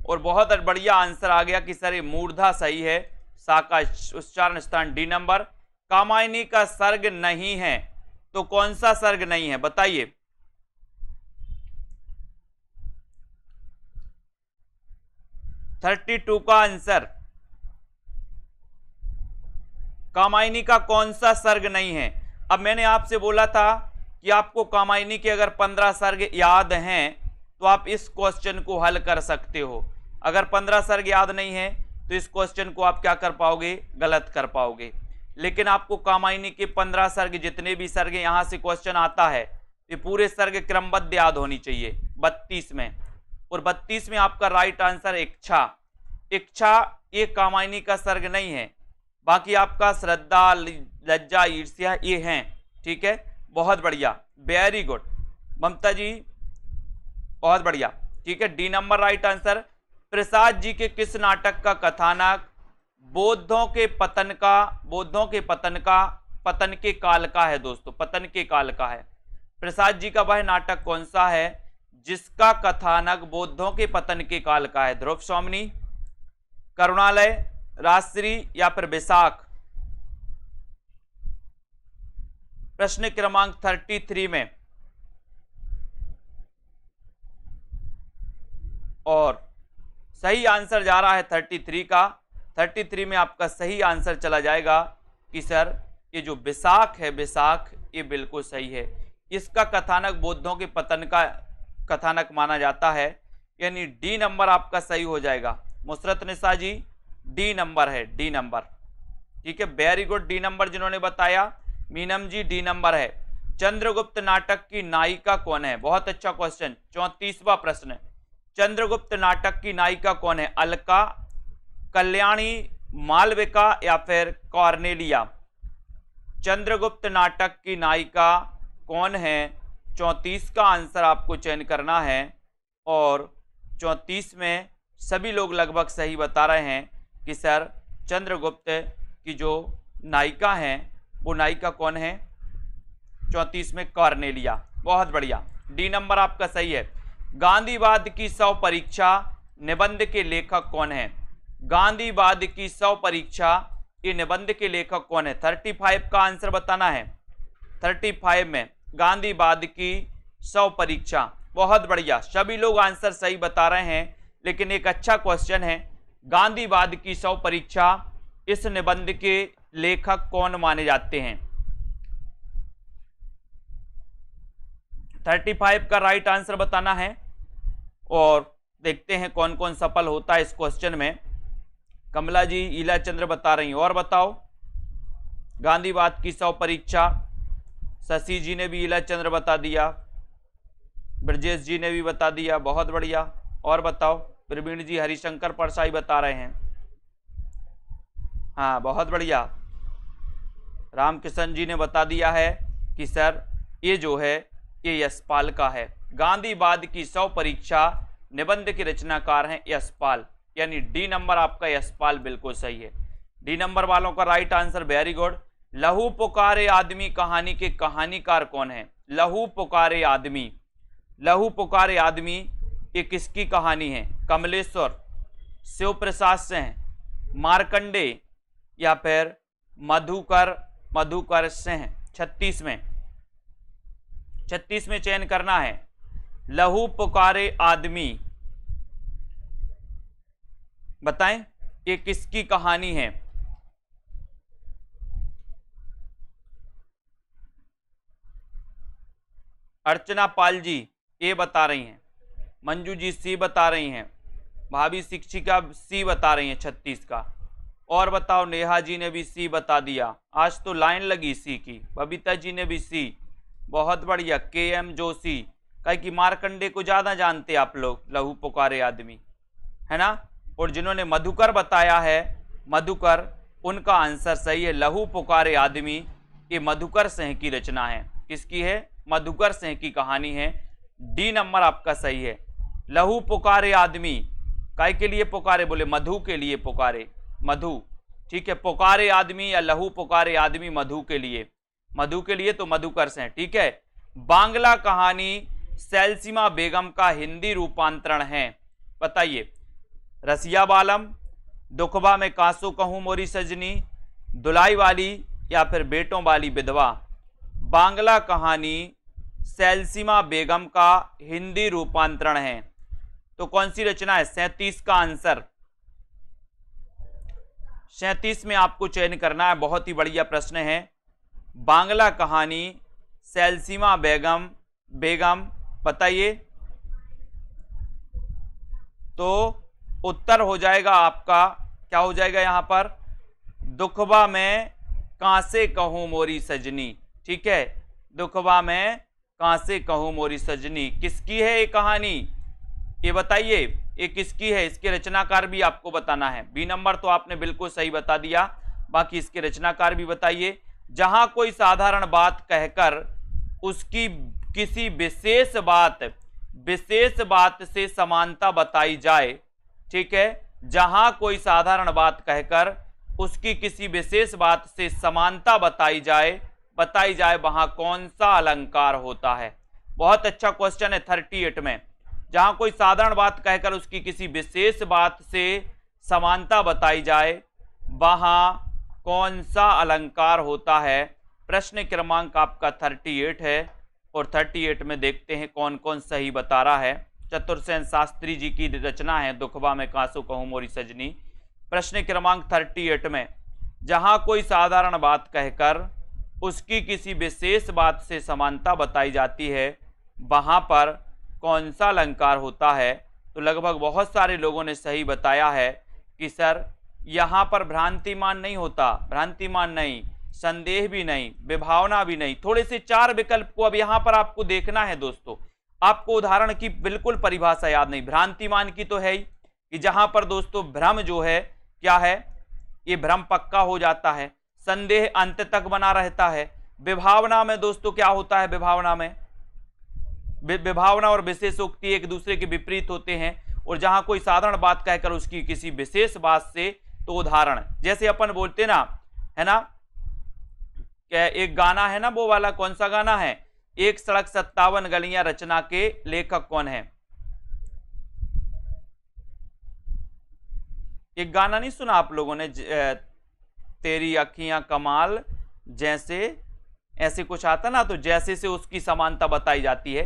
और बहुत बढ़िया आंसर आ गया कि सर ये मूर्धा सही है, सा का उच्चारण स्थान डी नंबर। कामायनी का सर्ग नहीं है, तो कौन सा सर्ग नहीं है बताइए, थर्टी टू का आंसर, कामायनी का कौन सा सर्ग नहीं है। अब मैंने आपसे बोला था कि आपको कामायनी के अगर 15 सर्ग याद हैं तो आप इस क्वेश्चन को हल कर सकते हो, अगर 15 सर्ग याद नहीं है तो इस क्वेश्चन को आप क्या कर पाओगे, गलत कर पाओगे। लेकिन आपको कामायनी के 15 सर्ग, जितने भी सर्ग यहां से क्वेश्चन आता है ये पूरे सर्ग क्रमबद्ध याद होनी चाहिए 32 में, और 32 में आपका राइट आंसर इच्छा, इच्छा ये कामायनी का सर्ग नहीं है, बाकी आपका श्रद्धा, लज्जा, ईर्ष्या ये हैं, ठीक है, बहुत बढ़िया, वेरी गुड ममता जी, बहुत बढ़िया, ठीक है, D number right answer. Prasad ji के किस नाटक का कथानक बौद्धों के पतन का पतन के काल का है दोस्तों, पतन के काल का है। प्रसाद जी का वह नाटक कौन सा है जिसका कथानक बौद्धों के पतन के काल का है, ध्रुव स्वामिनी, करुणालय, राजश्री या फिर बैसाख। प्रश्न क्रमांक 33 में, और सही आंसर जा रहा है 33 का, 33 में आपका सही आंसर चला जाएगा कि सर ये जो बैसाख है, बैसाख ये बिल्कुल सही है, इसका कथानक बौद्धों के पतन का कथानक माना जाता है, यानी डी नंबर आपका सही हो जाएगा। मुसरत निसा जी डी नंबर है, डी नंबर, ठीक है, वेरी गुड, डी नंबर जिन्होंने बताया। मीनम जी डी नंबर है। चंद्रगुप्त नाटक की नायिका कौन है, बहुत अच्छा क्वेश्चन, 34वां प्रश्न, चंद्रगुप्त नाटक की नायिका कौन है, अलका, कल्याणी, मालविका या फिर कॉर्नेलिया। चंद्रगुप्त नाटक की नायिका कौन है, 34 का आंसर आपको चयन करना है, और 34 में सभी लोग लगभग सही बता रहे हैं कि सर चंद्रगुप्त की जो नायिका हैं वो नायिका कौन है, 34 में कॉर्नेलिया, बहुत बढ़िया, डी नंबर आपका सही है। गांधीवाद की 100 परीक्षा निबंध के लेखक कौन है, गांधीवाद की 100 परीक्षा ये निबंध के लेखक कौन है, 35 का आंसर बताना है। 35 में गांधीवाद की 100 परीक्षा, बहुत बढ़िया, सभी लोग आंसर सही बता रहे हैं, लेकिन एक अच्छा क्वेश्चन है, गांधीवाद की 100 परीक्षा इस निबंध के लेखक कौन माने जाते हैं। 35 का राइट आंसर बताना है, और देखते हैं कौन कौन सफल होता है इस क्वेश्चन में। कमला जी, ईला चंद्र बता रही हैं, और बताओ, गांधीवाद की 100 परीक्षा, शशि जी ने भी ईला चंद्र बता दिया, ब्रजेश जी ने भी बता दिया, बहुत बढ़िया, और बताओ, प्रवीण जी हरिशंकर परसाई बता रहे हैं, हाँ बहुत बढ़िया, रामकिशन जी ने बता दिया है कि सर ये जो है ये यशपाल का है, गांधीवाद की 100 परीक्षा निबंध के रचनाकार हैं यशपाल, यानी डी नंबर आपका यशपाल बिल्कुल सही है। डी नंबर वालों का राइट आंसर, वेरी गुड। लहू पुकारे आदमी कहानी के कहानीकार कौन है? लहू पुकारे आदमी, लहू पुकारे आदमी ये किसकी कहानी है? कमलेश्वर, शिव प्रसाद सिंह, मार्कंडे या फिर मधुकर सिंह? 36 में चयन करना है। लहू पुकारे आदमी, बताएं ये किसकी कहानी है? अर्चना पाल जी ए बता रही हैं, मंजू जी सी बता रही हैं, भाभी शिक्षिका सी बता रही हैं 36 का। और बताओ, नेहा जी ने भी सी बता दिया, आज तो लाइन लगी सी की। बबीता जी ने भी सी, बहुत बढ़िया। KM जोशी, कहे कि मार्कंडे को ज़्यादा जानते आप लोग, लहू पुकारे आदमी, है ना। और जिन्होंने मधुकर बताया है, मधुकर, उनका आंसर सही है। लहू पुकारे आदमी ये मधुकर सिंह की रचना है। किसकी है? मधुकर सिंह की कहानी है। डी नंबर आपका सही है। लहू पुकारे आदमी, काय के लिए पुकारे? बोले मधु के लिए पुकारे, मधु, ठीक है। पुकारे आदमी या लहू पुकारे आदमी मधु के लिए, मधु के लिए तो मधुकर सिंह, ठीक है। बांग्ला कहानी सैलसीमा बेगम का हिंदी रूपांतरण है, बताइए। रसिया बालम, दुखबा में कांसू कहूं मोरी सजनी, दुलाई वाली या फिर बेटों वाली विधवा? बांग्ला कहानी सैलसीमा बेगम का हिंदी रूपांतरण है, तो कौन सी रचना है? 37 का आंसर, 37 में आपको चयन करना है। बहुत ही बढ़िया प्रश्न है। बांग्ला कहानी सैलसीमा बेगम, बताइए। तो उत्तर हो जाएगा आपका, क्या हो जाएगा यहां पर? दुखबा में कांसे कहूं मोरी सजनी, ठीक है। दुखबा में कांसे कहूं मोरी सजनी, किसकी है ये कहानी? ये बताइए, ये किसकी है? इसके रचनाकार भी आपको बताना है। बी नंबर तो आपने बिल्कुल सही बता दिया, बाकी इसके रचनाकार भी बताइए। जहां कोई साधारण बात कहकर उसकी किसी विशेष बात से समानता बताई जाए, ठीक है। जहां कोई साधारण बात कहकर उसकी किसी विशेष बात से समानता बताई जाए वहां कौन सा अलंकार होता है? बहुत अच्छा क्वेश्चन है 38 में। जहां कोई साधारण बात कहकर उसकी किसी विशेष बात से समानता बताई जाए वहां कौन सा अलंकार होता है? प्रश्न क्रमांक आपका 38 है, और 38 में देखते हैं कौन कौन सही बता रहा है। चतुर्सेन शास्त्री जी की रचना है दुखबा में कांसू कहूं मोरी सजनी। प्रश्न क्रमांक 38 में, जहां कोई साधारण बात कहकर उसकी किसी विशेष बात से समानता बताई जाती है वहां पर कौन सा अलंकार होता है? तो लगभग बहुत सारे लोगों ने सही बताया है कि सर यहाँ पर भ्रांतिमान नहीं होता, भ्रांतिमान नहीं, संदेह भी नहीं, विभावना भी नहीं। थोड़े से 4 विकल्प को अब यहाँ पर आपको देखना है दोस्तों। आपको उदाहरण की बिल्कुल परिभाषा याद नहीं। भ्रांतिमान की तो है ही कि जहां पर दोस्तों भ्रम जो है क्या है, ये भ्रम पक्का हो जाता है, संदेह अंत तक बना रहता है। विभावना में दोस्तों क्या होता है? विभावना और विशेषोक्ति एक दूसरे के विपरीत होते हैं। और जहां कोई साधारण बात कहकर उसकी किसी विशेष बात से, तो उदाहरण जैसे अपन बोलते ना, है ना, क्या एक गाना है ना, वो वाला कौन सा गाना है? 1 सड़क 57 गलियां रचना के लेखक कौन है? एक गाना नहीं सुना आप लोगों ने? तेरी अखियां कमाल जैसे, ऐसे कुछ आता ना, तो जैसे से उसकी समानता बताई जाती है।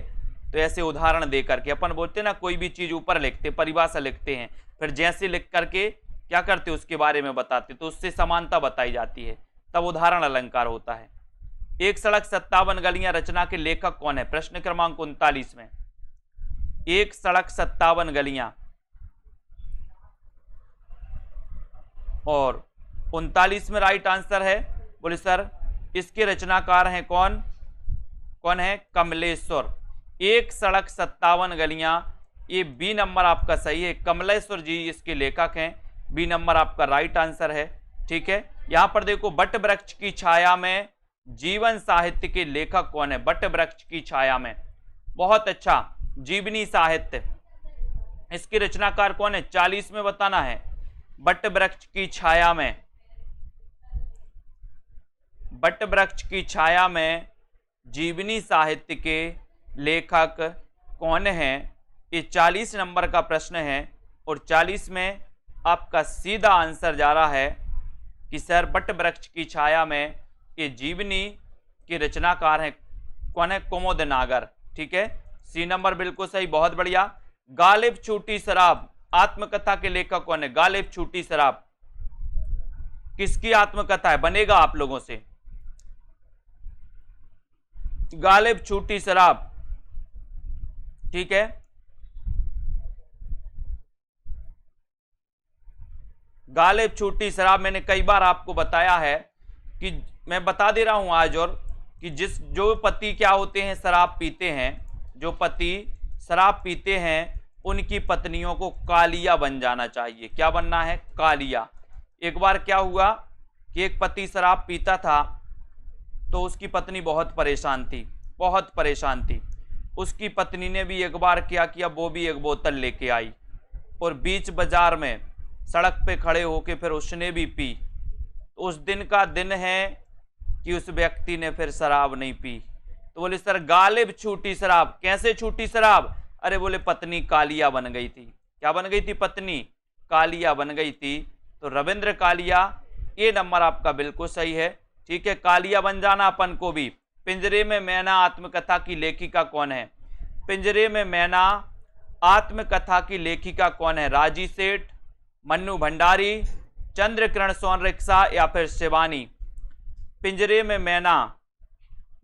तो ऐसे उदाहरण दे करके अपन बोलते ना, कोई भी चीज ऊपर लिखते, परिभाषा लिखते हैं, फिर जैसे लिख करके क्या करते उसके बारे में बताते, तो उससे समानता बताई जाती है, तब उदाहरण अलंकार होता है। 1 सड़क 57 गलियां रचना के लेखक कौन है? प्रश्न क्रमांक 39 में 1 सड़क 57 गलियां, और 39 में राइट आंसर है। बोले सर इसके रचनाकार हैं कौन? कौन है? कमलेश्वर। 1 सड़क 57 गलियां, ये बी नंबर आपका सही है। कमलेश्वर जी इसके लेखक हैं, बी नंबर आपका राइट आंसर है। ठीक है, यहां पर देखो, बट वृक्ष की छाया में जीवन साहित्य के लेखक कौन है? बट वृक्ष की छाया में, बहुत अच्छा। जीवनी साहित्य, इसके रचनाकार कौन है? 40 में बताना है। बट वृक्ष की छाया में, बट वृक्ष की छाया में जीवनी साहित्य के लेखक कौन हैं? ये 40 नंबर का प्रश्न है और 40 में आपका सीधा आंसर जा रहा है कि सर बट वृक्ष की छाया में ये जीवनी के रचनाकार हैं कौन है? कुमुद नागर। ठीक है, सी नंबर बिल्कुल सही, बहुत बढ़िया। गालिब छूटी शराब आत्मकथा के लेखक कौन है? गालिब छूटी शराब किसकी आत्मकथा है? बनेगा आप लोगों से। गालिब छूटी शराब, ठीक है, गालिब छूटी शराब मैंने कई बार आपको बताया है कि मैं बता दे रहा हूं आज और कि जो पति क्या होते हैं, शराब पीते हैं, जो पति शराब पीते हैं उनकी पत्नियों को कालिया बन जाना चाहिए। क्या बनना है? कालिया। एक बार क्या हुआ कि एक पति शराब पीता था तो उसकी पत्नी बहुत परेशान थी, बहुत परेशान थी। उसकी पत्नी ने भी एक बार क्या किया, वो भी एक बोतल लेके आई और बीच बाजार में सड़क पे खड़े होके फिर उसने भी पी। तो उस दिन का दिन है कि उस व्यक्ति ने फिर शराब नहीं पी। तो बोले सर गालिब छूटी शराब, कैसे छूटी शराब? अरे बोले पत्नी कालिया बन गई थी। क्या बन गई थी? पत्नी कालिया बन गई थी। तो रविंद्र कालिया, ये नंबर आपका बिल्कुल सही है। ठीक है, कालिया बन जाना अपन को भी। पिंजरे में मैना आत्मकथा की लेखिका कौन है? पिंजरे में मैना आत्मकथा की लेखिका कौन है? राजी सेठ, मन्नू भंडारी, चंद्रकिरण सोनरिक्शा या फिर शिवानी? पिंजरे में मैना,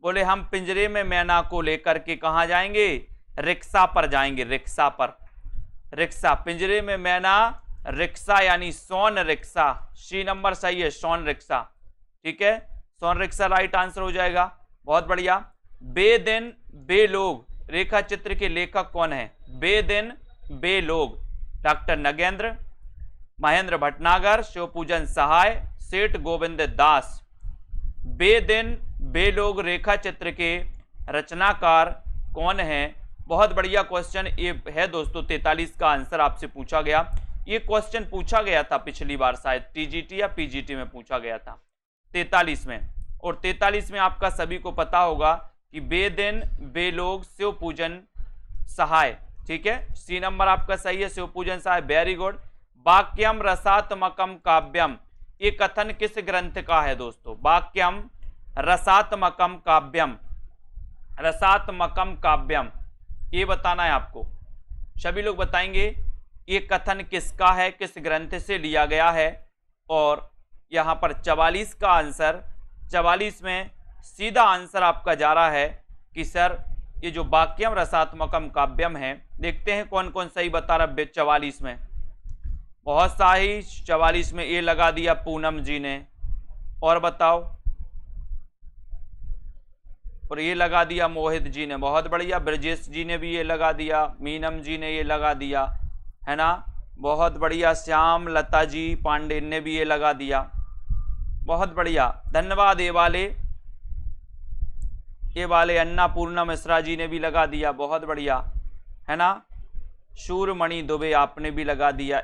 बोले हम पिंजरे में मैना को लेकर के कहां जाएंगे? रिक्शा पर जाएंगे, रिक्शा पर। रिक्शा, पिंजरे में मैना रिक्शा यानी सोन रिक्शा। सी नंबर सही है, सोन रिक्शा। ठीक है, सोन रिक्शा राइट आंसर हो जाएगा। बहुत बढ़िया। बेदिन बेलोग रेखा चित्र के लेखक कौन है? बेदिन बेलोग, डॉक्टर नगेंद्र, महेंद्र भटनागर, शिवपूजन सहाय, सेठ गोविंद दास। बेदिन बेलोग रेखा चित्र के रचनाकार कौन है? बहुत बढ़िया क्वेश्चन ये है दोस्तों। 43 का आंसर आपसे पूछा गया। ये क्वेश्चन पूछा गया था पिछली बार, शायद टीजीटी या पीजीटी में पूछा गया था 43 में। और 43 में आपका सभी को पता होगा कि बेदिन बेलोग शिवपूजन सहाय। ठीक है, सी नंबर आपका सही है, शिवपूजन सहाय। Very good. वाक्यम रसात्मकम काव्यम, ये कथन किस ग्रंथ का है दोस्तों? वाक्यम रसात्मकम काव्यम, रसात्मकम काव्यम, ये बताना है आपको। सभी लोग बताएंगे ये कथन किसका है, किस ग्रंथ से लिया गया है। और यहां पर 44 का आंसर, 44 में सीधा आंसर आपका जा रहा है कि सर ये जो वाक्यम रसात्मकम काव्यम है, देखते हैं कौन कौन सही बता रहा है 44 में। बहुत सही, 44 में ये लगा दिया पूनम जी ने। और बताओ, और ये लगा दिया मोहित जी ने। बहुत बढ़िया। ब्रजेश जी ने भी ये लगा दिया, मीनम जी ने ये लगा दिया, है ना। बहुत बढ़िया। श्याम लता जी पांडे ने भी ये लगा दिया। बहुत बढ़िया, धन्यवाद। ये वाले अन्नापूर्णा मिश्रा जी ने भी लगा दिया। बहुत बढ़िया, है ना। शूरमणि दुबे आपने भी लगा दिया।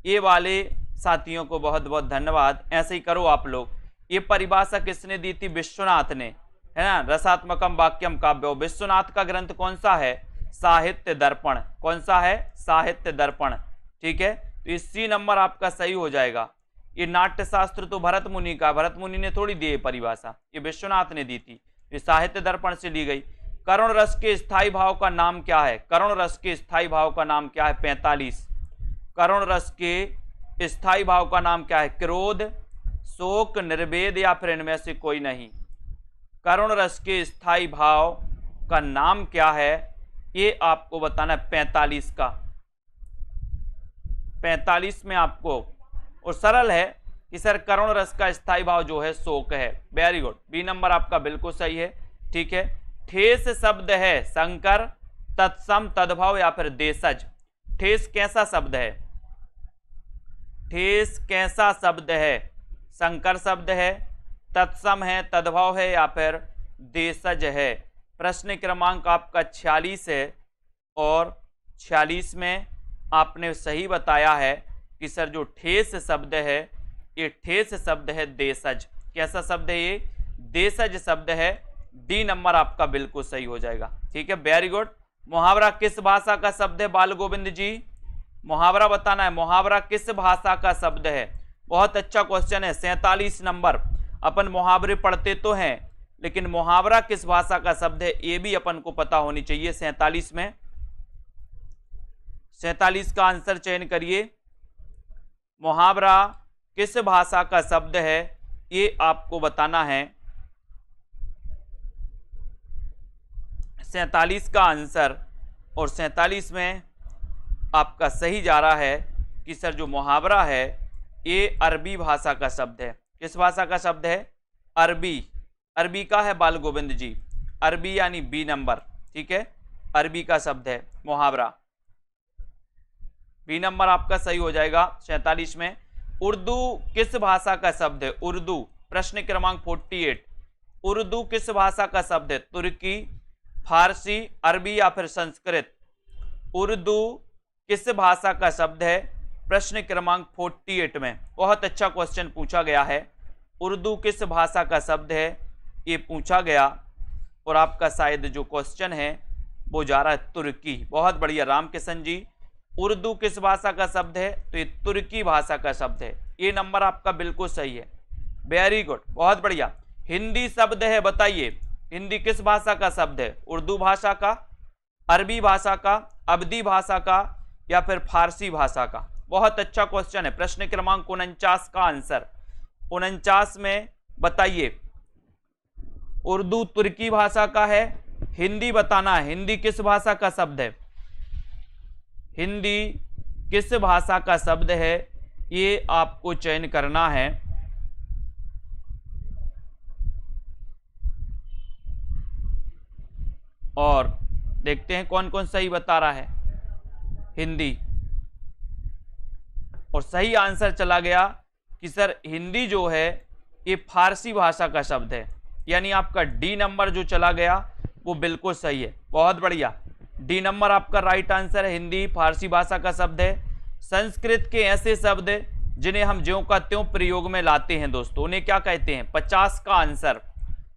ये वाले साथियों को बहुत बहुत धन्यवाद। ऐसे ही करो आप लोग। ये परिभाषा किसने दी थी? विश्वनाथ ने, है ना। रसात्मकम वाक्यम काव्यो, विश्वनाथ का ग्रंथ कौन सा है? साहित्य दर्पण। कौन सा है? साहित्य दर्पण। ठीक है, तो इसी नंबर आपका सही हो जाएगा। ये नाट्यशास्त्र तो भरत मुनि का, भरत मुनि ने थोड़ी दी है परिभाषा, ये विश्वनाथ ने दी थी। ये साहित्य दर्पण से ली गई। करुण रस के स्थायी भाव का नाम क्या है? करुण रस के स्थायी भाव का नाम क्या है? 45। करुण रस के स्थायी भाव का नाम क्या है? क्रोध, शोक, निर्वेद या फिर इनमें से कोई नहीं। करुण रस के स्थायी भाव का नाम क्या है, ये आपको बताना है 45 का। 45 में आपको, और सरल है कि सर करुण रस का स्थायी भाव जो है शोक है। वेरी गुड, बी नंबर आपका बिल्कुल सही है। ठीक है, ठेस शब्द है संकर, तत्सम, तद्भव या फिर देशज। ठेस कैसा शब्द है? ठेस कैसा शब्द है? संकर शब्द है, तत्सम है, तद्भव है या फिर देशज है? प्रश्न क्रमांक आपका 46 है और 46 में आपने सही बताया है कि सर जो ठेस शब्द है ये ठेस शब्द है देशज। कैसा शब्द है ये? देशज शब्द है। डी नंबर आपका बिल्कुल सही हो जाएगा। ठीक है, वेरी गुड। मुहावरा किस भाषा का शब्द है बाल गोविंद जी? मुहावरा बताना है, मुहावरा किस भाषा का शब्द है? बहुत अच्छा क्वेश्चन है। 47 नंबर। अपन मुहावरे पढ़ते तो हैं लेकिन मुहावरा किस भाषा का शब्द है ये भी अपन को पता होनी चाहिए। 47 में 47 का आंसर चयन करिए। मुहावरा किस भाषा का शब्द है ये आपको बताना है। 47 का आंसर, और 47 में आपका सही जा रहा है कि सर जो मुहावरा है ये अरबी भाषा का शब्द है। किस भाषा का शब्द है? अरबी। अरबी का है बाल गोविंद जी, अरबी यानी बी नंबर। ठीक है, अरबी का शब्द है मुहावरा, बी नंबर आपका सही हो जाएगा। 47 में उर्दू किस भाषा का शब्द है? उर्दू, प्रश्न क्रमांक 48। उर्दू किस भाषा का शब्द है? तुर्की, फारसी, अरबी या फिर संस्कृत? उर्दू किस भाषा का शब्द है? प्रश्न क्रमांक 48 में बहुत अच्छा क्वेश्चन पूछा गया है। उर्दू किस भाषा का शब्द है ये पूछा गया, और आपका शायद जो क्वेश्चन है वो जा रहा है तुर्की। बहुत बढ़िया रामकिशन जी। उर्दू किस भाषा का शब्द है? तो ये तुर्की भाषा का शब्द है। ये नंबर आपका बिल्कुल सही है, वेरी गुड, बहुत बढ़िया। हिंदी शब्द है, बताइए हिंदी किस भाषा का शब्द है? उर्दू भाषा का, अरबी भाषा का, अवधी भाषा का या फिर फारसी भाषा का? बहुत अच्छा क्वेश्चन है। प्रश्न क्रमांक 49 का आंसर 49 में बताइए। उर्दू तुर्की भाषा का है, हिंदी बताना है। हिंदी किस भाषा का शब्द है? हिंदी किस भाषा का शब्द है ये आपको चयन करना है। और देखते हैं कौन कौन सही बता रहा है। हिंदी, और सही आंसर चला गया कि सर हिंदी जो है ये फारसी भाषा का शब्द है, यानी आपका डी नंबर जो चला गया वो बिल्कुल सही है। बहुत बढ़िया, डी नंबर आपका राइट आंसर है। हिंदी फारसी भाषा का शब्द है। संस्कृत के ऐसे शब्द जिन्हें हम ज्यों का त्यों प्रयोग में लाते हैं दोस्तों, उन्हें क्या कहते हैं? 50 का आंसर,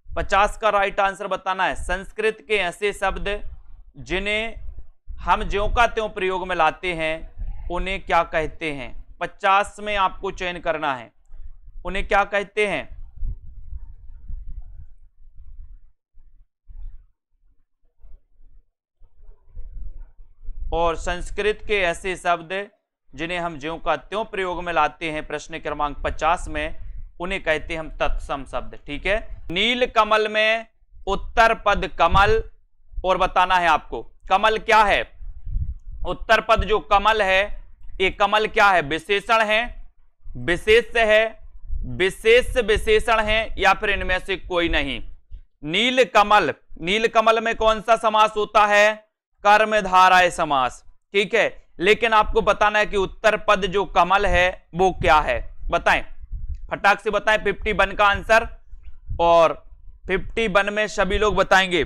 50 का राइट आंसर बताना है। संस्कृत के ऐसे शब्द जिन्हें हम ज्यों का त्यों प्रयोग में लाते हैं उन्हें क्या कहते हैं? 50 में आपको चयन करना है, उन्हें क्या कहते हैं? और संस्कृत के ऐसे शब्द जिन्हें हम ज्यों का त्यों प्रयोग में लाते हैं प्रश्न क्रमांक 50 में, उन्हें कहते हैं हम तत्सम शब्द। ठीक है, नील कमल में उत्तर पद कमल, और बताना है आपको कमल क्या है? उत्तर पद जो कमल है ये कमल क्या है? विशेषण है, विशेष है, विशेष विशेषण है या फिर इनमें से कोई नहीं? नील कमल, नील कमल में कौन सा समास होता है? कर्मधारय समास। ठीक है, लेकिन आपको बताना है कि उत्तर पद जो कमल है वो क्या है, बताएं, फटाक से बताएं। 51 का आंसर, और 51 में सभी लोग बताएंगे।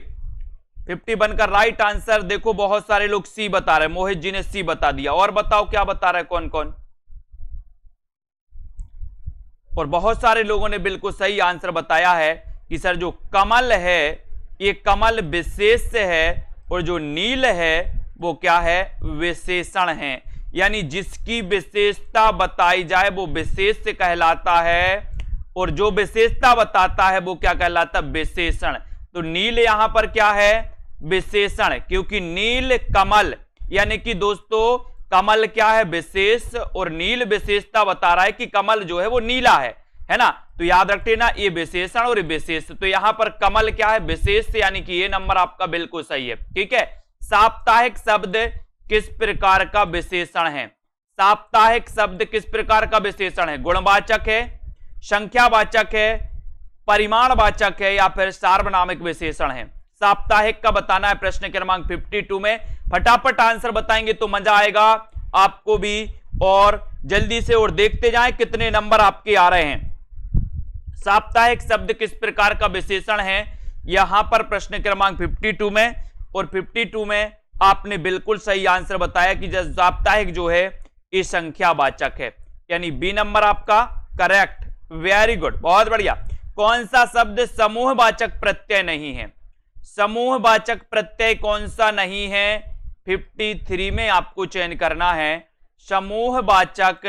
51 का राइट आंसर देखो बहुत सारे लोग सी बता रहे हैं। मोहित जी ने सी बता दिया, और बताओ क्या बता रहे हैं कौन कौन? और बहुत सारे लोगों ने बिल्कुल सही आंसर बताया है कि सर जो कमल है ये कमल विशेष है, और जो नील है वो क्या है? विशेषण है, यानी जिसकी विशेषता बताई जाए वो विशेष कहलाता है, और जो विशेषता बताता है वो क्या कहलाता है? विशेषण। तो नील यहां पर क्या है? विशेषण, क्योंकि नील कमल, यानी कि दोस्तों कमल क्या है? विशेष, और नील विशेषता बता रहा है कि कमल जो है वो नीला है ना? तो याद रखते ना, ये विशेषण और विशेष, तो यहां पर कमल क्या है? विशेष, यानी कि ये नंबर आपका बिल्कुल सही है। ठीक है, साप्ताहिक शब्द किस प्रकार का विशेषण है? साप्ताहिक शब्द किस प्रकार का विशेषण है? गुणवाचक है, संख्यावाचक है, परिमाणवाचक है या फिर सार्वनामिक विशेषण है? साप्ताहिक का बताना है प्रश्न क्रमांक 52 में। फटाफट आंसर बताएंगे तो मजा आएगा आपको भी, और जल्दी से, और देखते जाएं कितने नंबर आपके आ रहे हैं। साप्ताहिक शब्द किस प्रकार का विशेषण है? यहां पर प्रश्न क्रमांक 52 में, और 52 में आपने बिल्कुल सही आंसर बताया कि साप्ताहिक जो है ये संख्यावाचक है, यानी बी नंबर आपका करेक्ट। वेरी गुड, बहुत बढ़िया। कौन सा शब्द समूहवाचक प्रत्यय नहीं है? समूहवाचक प्रत्यय कौन सा नहीं है? 53 में आपको चयन करना है। समूहवाचक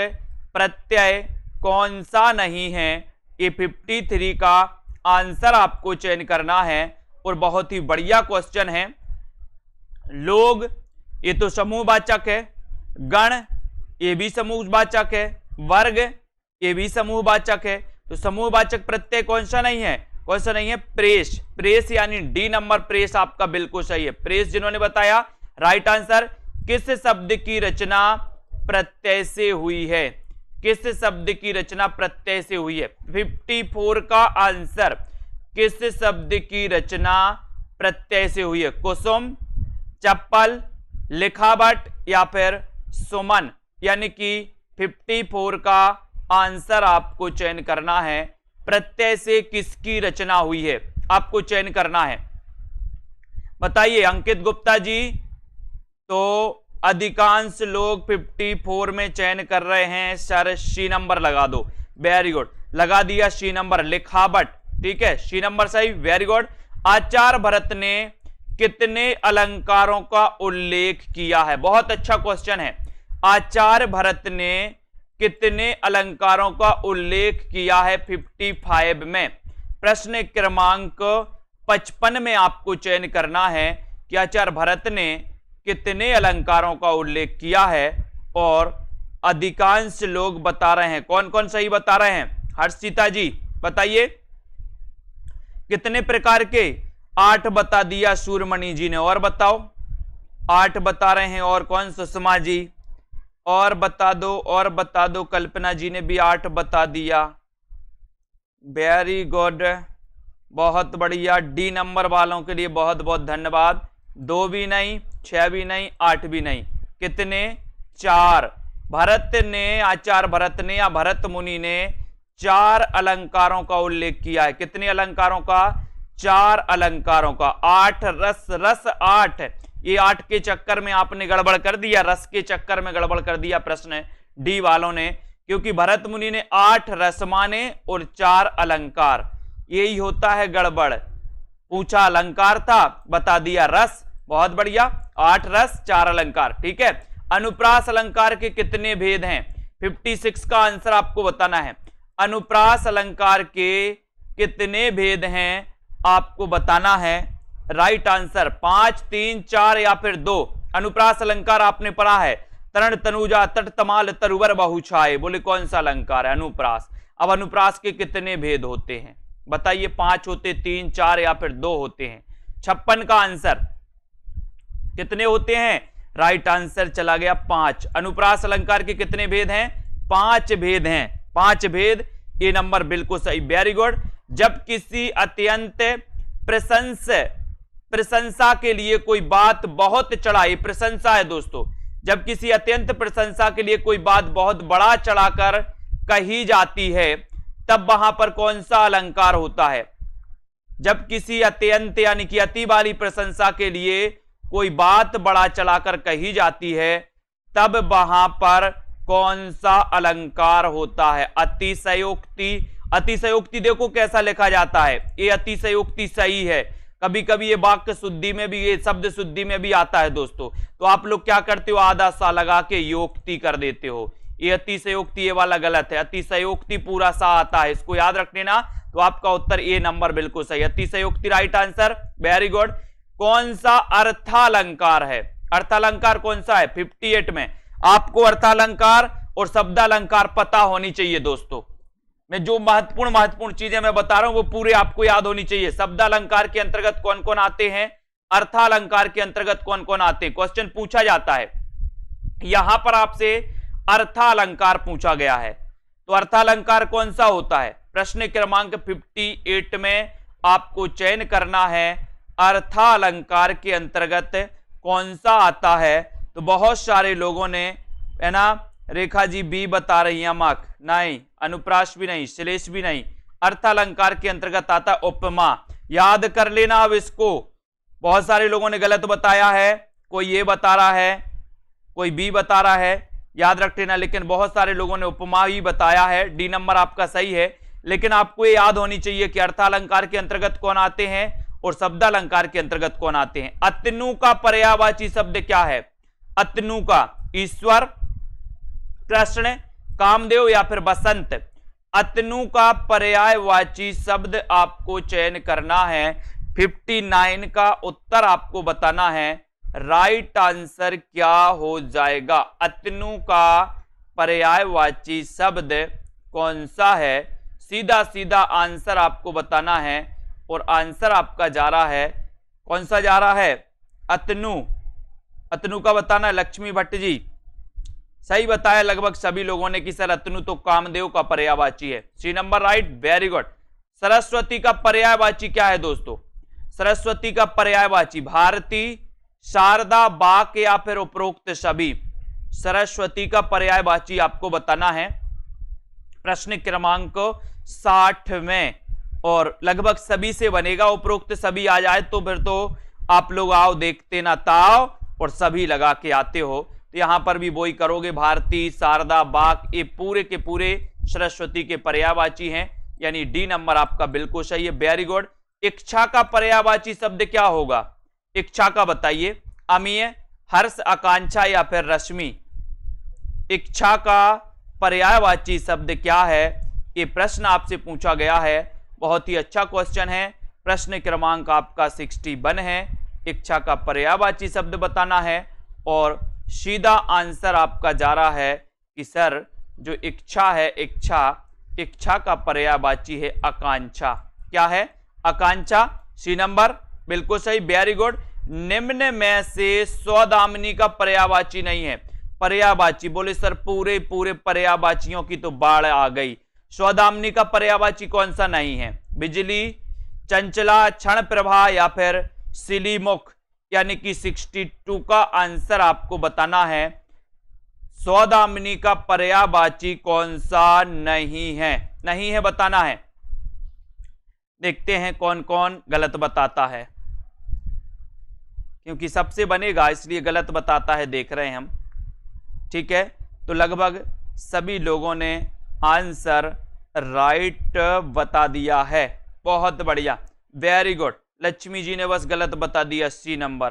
प्रत्यय कौन सा नहीं है, ये 53 का आंसर आपको चयन करना है। और बहुत ही बढ़िया क्वेश्चन है। लोग, ये तो समूहवाचक है। गण, ये भी समूहवाचक है। वर्ग, ये भी समूहवाचक है। तो समूहवाचक प्रत्यय कौन सा नहीं है? कौन सा नहीं है? प्रेस। प्रेस यानी डी नंबर, प्रेस आपका बिल्कुल सही है। प्रेस जिन्होंने बताया, राइट आंसर। किस शब्द की रचना प्रत्यय से हुई है? किस शब्द की रचना प्रत्यय से हुई है? 54 का आंसर किस शब्द की रचना प्रत्यय से हुई है? कुसुम, चप्पल, लिखावट या फिर सुमन, यानी कि 54 का आंसर आपको चयन करना है। प्रत्यय से किसकी रचना हुई है आपको चयन करना है। बताइए अंकित गुप्ता जी। तो अधिकांश लोग 54 में चयन कर रहे हैं। सर सी नंबर लगा दो। वेरी गुड, लगा दिया सी नंबर, लिखावट। ठीक है, सी नंबर सही, वेरी गुड। आचार्य भरत ने कितने अलंकारों का उल्लेख किया है? बहुत अच्छा क्वेश्चन है। आचार्य भरत ने कितने अलंकारों का उल्लेख किया है 55 में? प्रश्न क्रमांक 55 में आपको चयन करना है कि आचार्य भरत ने कितने अलंकारों का उल्लेख किया है। और अधिकांश लोग बता रहे हैं, कौन कौन सही बता रहे हैं? हर्षिता जी बताइए कितने प्रकार के? 8 बता दिया सूरमणि जी ने। और बताओ, 8 बता रहे हैं। और कौन? सुषमा जी। और बता दो, और बता दो। कल्पना जी ने भी 8 बता दिया। वेरी गुड, बहुत बढ़िया। डी नंबर वालों के लिए बहुत बहुत धन्यवाद। 2 भी नहीं, 6 भी नहीं, 8 भी नहीं। कितने? 4। भरत ने, आचार्य भरत ने या भरत मुनि ने 4 अलंकारों का उल्लेख किया है। कितने अलंकारों का? 4 अलंकारों का। 8 रस, रस 8। ये 8 के चक्कर में आपने गड़बड़ कर दिया, रस के चक्कर में गड़बड़ कर दिया प्रश्न डी वालों ने, क्योंकि भरत मुनि ने 8 रस माने और 4 अलंकार। यही होता है गड़बड़। पूछा अलंकार था, बता दिया रस। बहुत बढ़िया, 8 रस 4 अलंकार। ठीक है। अनुप्रास अलंकार के कितने भेद हैं? 56 का आंसर आपको बताना है। अनुप्रास अलंकार के कितने भेद हैं आपको बताना है। राइट आंसर 5, 3, 4 या फिर 2। अनुप्रास अलंकार आपने पढ़ा है, तरण, तनुजा, तट, तमाल, तरुवर, बहुछाए। बोले कौन सा अलंकार है? अनुप्रास। अब अनुप्रास के कितने भेद होते हैं बताइए? 5 होते, 3, 4 या फिर 2 होते हैं। 56 का आंसर कितने होते हैं? राइट आंसर चला गया 5। अनुप्रास अलंकार के कितने भेद हैं? 5 भेद हैं। 5 भेद, ये नंबर बिल्कुल सही, वेरी गुड। जब किसी अत्यंत प्रशंसा के लिए कोई बात बहुत चढ़ाई, प्रशंसा है दोस्तों, जब किसी अत्यंत प्रशंसा के लिए कोई बात बहुत बड़ा चढ़ाकर कही जाती है, तब वहां पर कौन सा अलंकार होता है? जब किसी अत्यंत यानी कि अति वाली प्रशंसा के लिए कोई बात बड़ा चढ़ाकर कही जाती है, तब वहां पर कौन सा अलंकार होता है? अतिशयोक्ति। अतिशयोक्ति देखो कैसा लिखा जाता है, ये अतिशयोक्ति सही है। कभी कभी ये वाक्य शुद्धि में भी, ये शब्द शुद्धि में भी आता है दोस्तों। तो आप लोग क्या करते हो? आधा सा लगा के योक्ति कर देते हो। ये अतिशयोक्ति, ये वाला गलत है। अतिशयोक्ति पूरा सा आता है, इसको याद रख लेना। तो आपका उत्तर ए नंबर बिल्कुल सही, अतिशयोक्ति राइट आंसर, वेरी गुड। कौन सा अर्थालंकार है? अर्थालंकार कौन सा है? 58 में आपको अर्थालंकार और शब्दालंकार पता होनी चाहिए दोस्तों। मैं जो महत्वपूर्ण चीजें मैं बता रहा हूं वो पूरे आपको याद होनी चाहिए। शब्दालंकार के अंतर्गत कौन कौन आते हैं, अर्थालंकार के अंतर्गत कौन कौन आते हैं, क्वेश्चन पूछा जाता है। यहां पर आपसे अर्थालंकार पूछा गया है, तो अर्थालंकार कौन सा होता है? प्रश्न क्रमांक 58 में आपको चयन करना है अर्थालंकार के अंतर्गत कौन सा आता है। तो बहुत सारे लोगों ने, है ना, रेखा जी बी बता रही है, मार्क नहीं, अनुप्रास भी नहीं, श्लेष भी नहीं। अर्थालंकार के अंतर्गत आता उपमा, याद कर लेना अब इसको। बहुत सारे लोगों ने गलत बताया है, कोई ये बता रहा है, कोई बी बता रहा है, याद रख लेना। लेकिन बहुत सारे लोगों ने उपमा ही बताया है। डी नंबर आपका सही है। लेकिन आपको ये याद होनी चाहिए कि अर्थालंकार के अंतर्गत कौन आते हैं और शब्दालंकार के अंतर्गत कौन आते हैं। अतनु का पर्यायवाची शब्द क्या है? अतनु का ईश्वर, कृष्ण, कामदेव या फिर बसंत। अतनु का पर्यायवाची शब्द आपको चयन करना है। 59 का उत्तर आपको बताना है। राइट आंसर क्या हो जाएगा? अतनु का पर्यायवाची शब्द कौन सा है? सीधा सीधा आंसर आपको बताना है और आंसर आपका जा रहा है, कौन सा जा रहा है? अतनु। अतनु का बताना है। लक्ष्मी भट्ट जी सही बताया लगभग सभी लोगों ने कि सर अतनु तो कामदेव का पर्यायवाची है। C number right, very good. Saraswati का पर्यायवाची क्या है दोस्तों? सरस्वती का पर्यायवाची भारती, शारदा, बाक या फिर उपरोक्त सभी। सरस्वती का पर्यायवाची आपको बताना है प्रश्न क्रमांक 60 में, और लगभग सभी से बनेगा। उपरोक्त सभी आ जाए तो फिर तो आप लोग आओ देखते ना ताओ और सभी लगा के आते हो, तो यहां पर भी वही करोगे। भारती, शारदा, बाक ये पूरे के पूरे सरस्वती के पर्यायवाची हैं, यानी डी नंबर आपका बिल्कुल सही है। Very good. इच्छा का पर्यायवाची शब्द क्या होगा? इच्छा का बताइए। अमीय, हर्ष, आकांक्षा या फिर रश्मि। इच्छा का पर्यायवाची शब्द क्या है? ये प्रश्न आपसे पूछा गया है। बहुत ही अच्छा क्वेश्चन है। प्रश्न क्रमांक आपका 61 है। इच्छा का पर्यायवाची शब्द बताना है और सीधा आंसर आपका जा रहा है कि सर जो इच्छा है, इच्छा का पर्यायवाची है आकांक्षा। क्या है? आकांक्षा। सी नंबर बिल्कुल सही, वेरी गुड। निम्न में से सौदामिनी का पर्यायवाची नहीं है। पर्यायवाची बोले सर पूरे पूरे पर्यायवाचियों की तो बाढ़ आ गई। सौदामिनी का पर्यायवाची कौन सा नहीं है? बिजली, चंचला, क्षण प्रभा या फिर सिलीमुख, यानी कि 62 का आंसर आपको बताना है। सौदामिनी का पर्यायवाची कौन सा नहीं है? नहीं है बताना है। देखते हैं कौन कौन गलत बताता है, क्योंकि सबसे बनेगा इसलिए गलत बताता है, देख रहे हैं हम। ठीक है, तो लगभग सभी लोगों ने आंसर राइट बता दिया है। बहुत बढ़िया, वेरी गुड। लक्ष्मी जी ने बस गलत बता दिया, सी नंबर।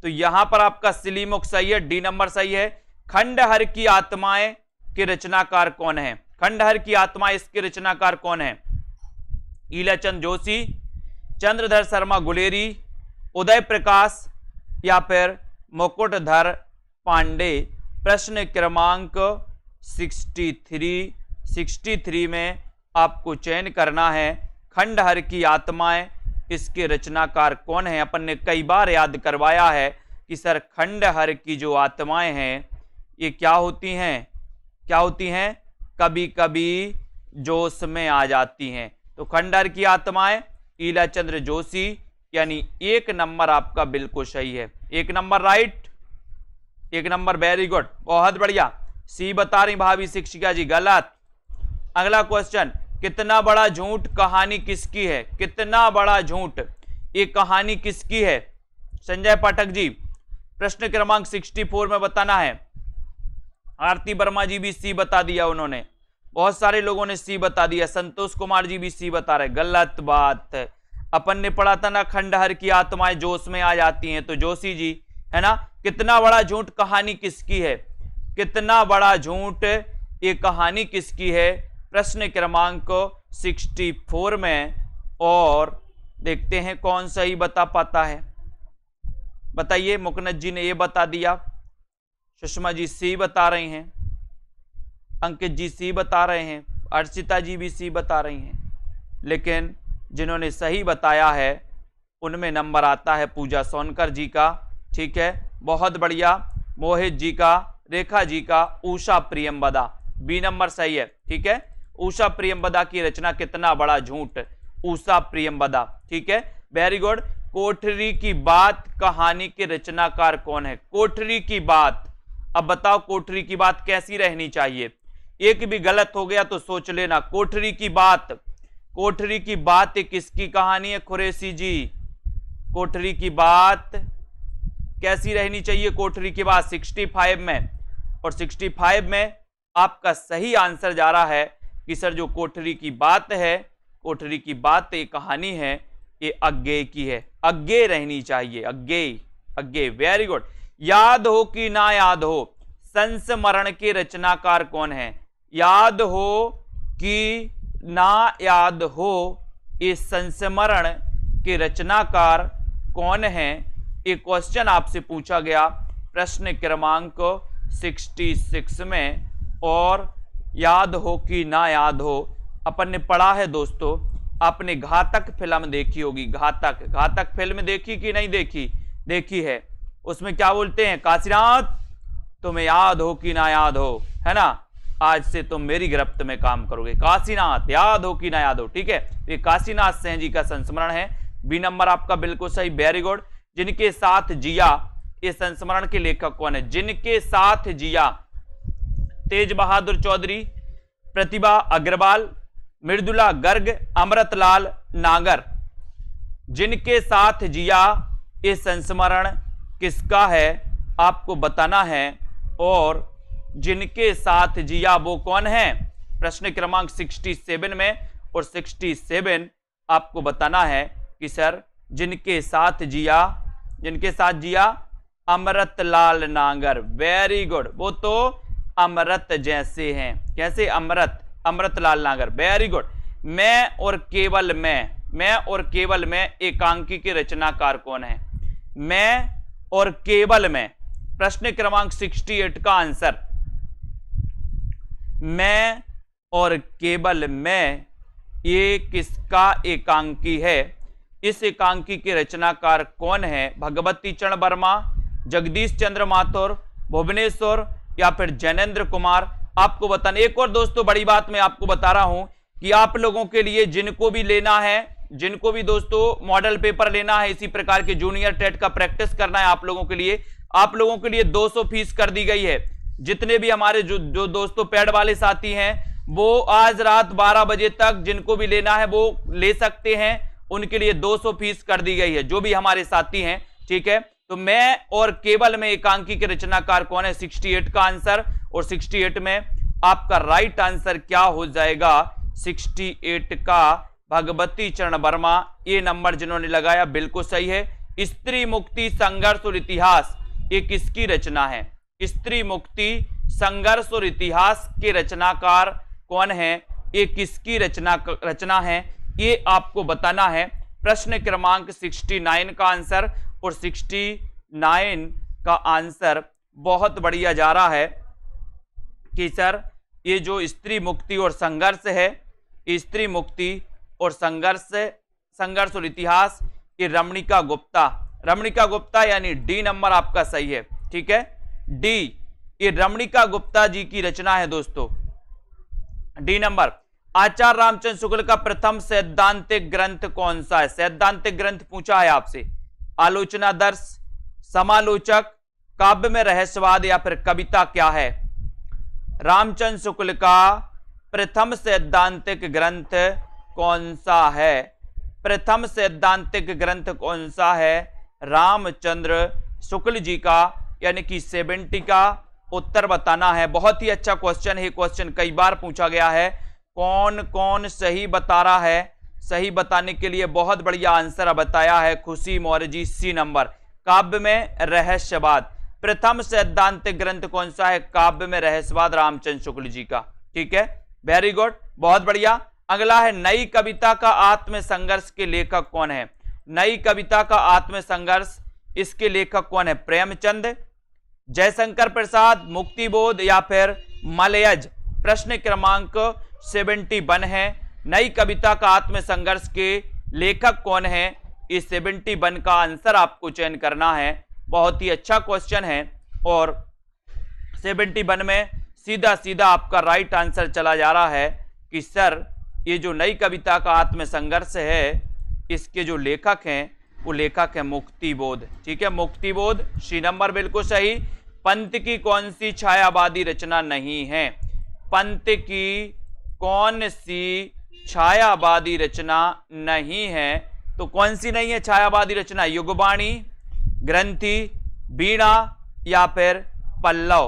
तो यहां पर आपका सिलीमुख सही है, डी नंबर सही है। खंडहर की आत्माएं के रचनाकार कौन है? खंडहर की आत्मा इसके रचनाकार कौन है? ईलाचंद जोशी, चंद्रधर शर्मा गुलेरी, उदय प्रकाश या फिर मुकुटधर पांडे। प्रश्न क्रमांक 63 में आपको चयन करना है। खंडहर की आत्माएं इसके रचनाकार कौन है? अपन ने कई बार याद करवाया है कि सर खंडहर की जो आत्माएं हैं ये क्या होती हैं? क्या होती हैं? कभी कभी जोश में आ जाती हैं। तो खंडहर की आत्माएं ईलाचंद्र जोशी, यानी 1 नंबर आपका बिल्कुल सही है। 1 number right, 1 number very good, बहुत बढ़िया। सी बता रही भाभी शिक्षिका जी, गलत। अगला क्वेश्चन, कितना बड़ा झूठ कहानी किसकी है? कितना बड़ा झूठ ये कहानी किसकी है? संजय पाठक जी प्रश्न क्रमांक 64 में बताना है। आरती वर्मा जी भी सी बता दिया उन्होंने, बहुत सारे लोगों ने सी बता दिया। संतोष कुमार जी भी सी बता रहे, गलत बात। अपन ने पढ़ा था ना खंडहर की आत्माएं जोश में आ जाती हैं, तो जोशी जी है ना। कितना बड़ा झूठ कहानी किसकी है? कितना बड़ा झूठ ये कहानी किसकी है? प्रश्न क्रमांक 64 में, और देखते हैं कौन सही बता पाता है। बताइए, मुकनत जी ने ये बता दिया, सुषमा जी सी बता रही हैं, अंकित जी सी बता रहे हैं, अर्चिता जी भी सी बता रही हैं। लेकिन जिन्होंने सही बताया है उनमें नंबर आता है पूजा सोनकर जी का। ठीक है, बहुत बढ़िया। मोहित जी का, रेखा जी का, उषा प्रियंवदा, बी नंबर सही है। ठीक है, उषा प्रियंवदा की रचना कितना बड़ा झूठ, उषा प्रियंवदा। ठीक है, वेरी गुड। कोठरी की बात कहानी के रचनाकार कौन है? कोठरी की बात, अब बताओ कोठरी की बात कैसी रहनी चाहिए? एक भी गलत हो गया तो सोच लेना। कोठरी की बात, कोठरी की बात किसकी कहानी है कुरैशी जी? कोठरी की बात कैसी रहनी चाहिए? कोठरी की बात 65 में, और 65 में आपका सही आंसर जा रहा है कि सर जो कोठरी की बात है, कोठरी की बात एक कहानी है, ये अज्ञेय की है, अज्ञेय रहनी चाहिए, अज्ञेय, अज्ञेय। Very good. याद हो कि ना याद हो, संस्मरण के रचनाकार कौन है? याद हो कि ना याद हो, ये संस्मरण के रचनाकार कौन है? एक क्वेश्चन आपसे पूछा गया प्रश्न क्रमांक 66 में। और याद हो कि ना याद हो, अपन ने पढ़ा है दोस्तों, आपने घातक फिल्म देखी होगी, घातक, घातक फिल्म देखी कि नहीं देखी? देखी है। उसमें क्या बोलते हैं? काशीनाथ तुम्हें याद हो कि ना याद हो, है ना, आज से तुम मेरी गिरफ्त में काम करोगे, काशीनाथ याद हो कि ना याद हो। ठीक है, ये काशीनाथ सिंह जी का संस्मरण है। बी नंबर आपका बिल्कुल सही, वेरी गुड। जिनके साथ जिया, ये संस्मरण के लेखक कौन है? जिनके साथ जिया, तेज बहादुर चौधरी, प्रतिभा अग्रवाल, मृदुला गर्ग, अमृतलाल नागर। जिनके साथ जिया, ये संस्मरण किसका है आपको बताना है। और जिनके साथ जिया वो कौन है? प्रश्न क्रमांक 67 में, और 67 आपको बताना है कि सर जिनके साथ जिया, जिनके साथ जिया, अमृतलाल नागर। वेरी गुड, वो तो अमृत जैसे हैं, कैसे? अमृत, अमृतलाल नागर, वेरी गुड। मैं और केवल मैं और केवल मैं एकांकी के रचनाकार कौन है? मैं और केवल मैं, प्रश्न क्रमांक 68 का आंसर, मैं और केवल मैं, ये किसका एकांकी है? इस एकांकी के रचनाकार कौन है? भगवती चरण वर्मा, जगदीश चंद्र माथुर, भुवनेश्वर, या फिर जैनेन्द्र कुमार? आपको बताना। एक और दोस्तों बड़ी बात मैं आपको बता रहा हूं कि आप लोगों के लिए जिनको भी लेना है, जिनको भी दोस्तों मॉडल पेपर लेना है, इसी प्रकार के जूनियर टेट का प्रैक्टिस करना है आप लोगों के लिए, आप लोगों के लिए 200 फीस कर दी गई है। जितने भी हमारे जो दोस्तों पैड वाले साथी हैं, वो आज रात 12 बजे तक जिनको भी लेना है वो ले सकते हैं, उनके लिए 200 फीस कर दी गई है, जो भी हमारे साथी हैं। ठीक है, तो मैं और केवल में एकांकी के रचनाकार कौन है? 68 का आंसर। और 68 में आपका राइट आंसर क्या हो जाएगा? 68 का भगवती चरण वर्मा। ये नंबर जिन्होंने लगाया बिल्कुल सही है। स्त्री मुक्ति संघर्ष और इतिहास, ये किसकी रचना है? स्त्री मुक्ति संघर्ष और इतिहास के रचनाकार कौन है? ये किसकी रचना है? ये आपको बताना है। प्रश्न क्रमांक 69 का आंसर, और 69 का आंसर बहुत बढ़िया जा रहा है कि सर ये जो स्त्री मुक्ति और संघर्ष है, स्त्री मुक्ति और संघर्ष और इतिहास, ये रमणिका गुप्ता, रमणिका गुप्ता यानी डी नंबर आपका सही है। ठीक है, डी, ये रमणिका गुप्ता जी की रचना है दोस्तों, डी नंबर। आचार्य रामचंद्र शुक्ल का प्रथम सैद्धांतिक ग्रंथ कौन सा है? सैद्धांतिक ग्रंथ पूछा है आपसे। आलोचनादर्श, समालोचक, काव्य में रहस्यवाद, या फिर कविता क्या है? रामचंद्र शुक्ल का प्रथम सैद्धांतिक ग्रंथ कौन सा है? प्रथम सैद्धांतिक ग्रंथ कौन सा है? रामचंद्र शुक्ल जी का, यानी कि 70 का उत्तर बताना है। बहुत ही अच्छा क्वेश्चन है, क्वेश्चन कई बार पूछा गया है। कौन कौन सही बता रहा है? सही बताने के लिए बहुत बढ़िया आंसर बताया है खुशी मौर्य जी, सी नंबर। काव्य में रहस्यवाद, प्रथम सैद्धांतिक ग्रंथ कौन सा है? काव्य में रहस्यवाद, रामचंद्र शुक्ल जी का। ठीक है, वेरी गुड, बहुत बढ़िया। अगला है नई कविता का आत्म संघर्ष के लेखक कौन है? नई कविता का आत्म संघर्ष, इसके लेखक कौन है? प्रेमचंद, जयशंकर प्रसाद, मुक्तिबोध, या फिर मलयज? प्रश्न क्रमांक 71 है। नई कविता का आत्म संघर्ष के लेखक कौन है? इस 71 का आंसर आपको चयन करना है। बहुत ही अच्छा क्वेश्चन है, और 71 में सीधा सीधा आपका राइट आंसर चला जा रहा है कि सर ये जो नई कविता का आत्म संघर्ष है, इसके जो लेखक हैं वो लेखक है मुक्तिबोध। ठीक है, मुक्तिबोध, सी नंबर बिल्कुल सही। पंत की कौन सी छायावादी रचना नहीं है? पंत की कौन सी छायावादी रचना नहीं है। तो कौन सी नहीं है छायावादी रचना? युगबाणी, ग्रंथि, वीणा या फिर पल्लव।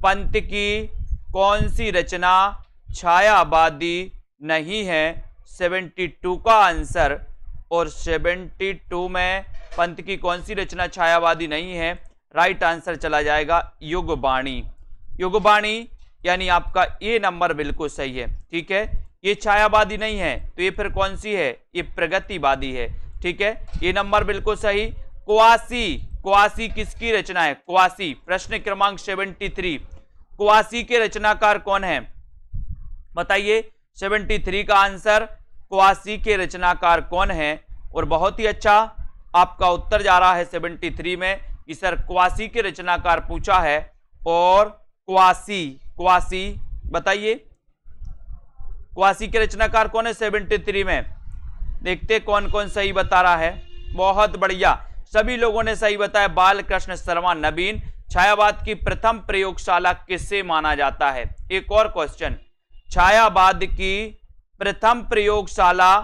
पंत की कौन सी रचना छायावादी नहीं है? 72 का आंसर। और 72 में पंत की कौन सी रचना छायावादी नहीं है? राइट आंसर चला जाएगा युगबाणी। युगबाणी यानी आपका ये नंबर बिल्कुल सही है। ठीक है, ये छायावादी नहीं है तो ये फिर कौन सी है? ये प्रगतिवादी है। ठीक है, ये नंबर बिल्कुल सही। क्वासी, क्वासी किसकी रचना है? क्वासी, प्रश्न क्रमांक 73। क्वासी के रचनाकार कौन है? बताइए। 73 का आंसर क्वासी के रचनाकार कौन है? और बहुत ही अच्छा आपका उत्तर जा रहा है 73 में कि सर क्वासी के रचनाकार पूछा है। और क्वासी, क्वासी बताइए क्वासी के रचनाकार कौन है 73 में? देखते कौन कौन सही बता रहा है। बहुत बढ़िया, सभी लोगों ने सही बताया। बालकृष्ण शर्मा नवीन। छायावाद की प्रथम प्रयोगशाला किससे माना जाता है? एक और क्वेश्चन, छायावाद की प्रथम प्रयोगशाला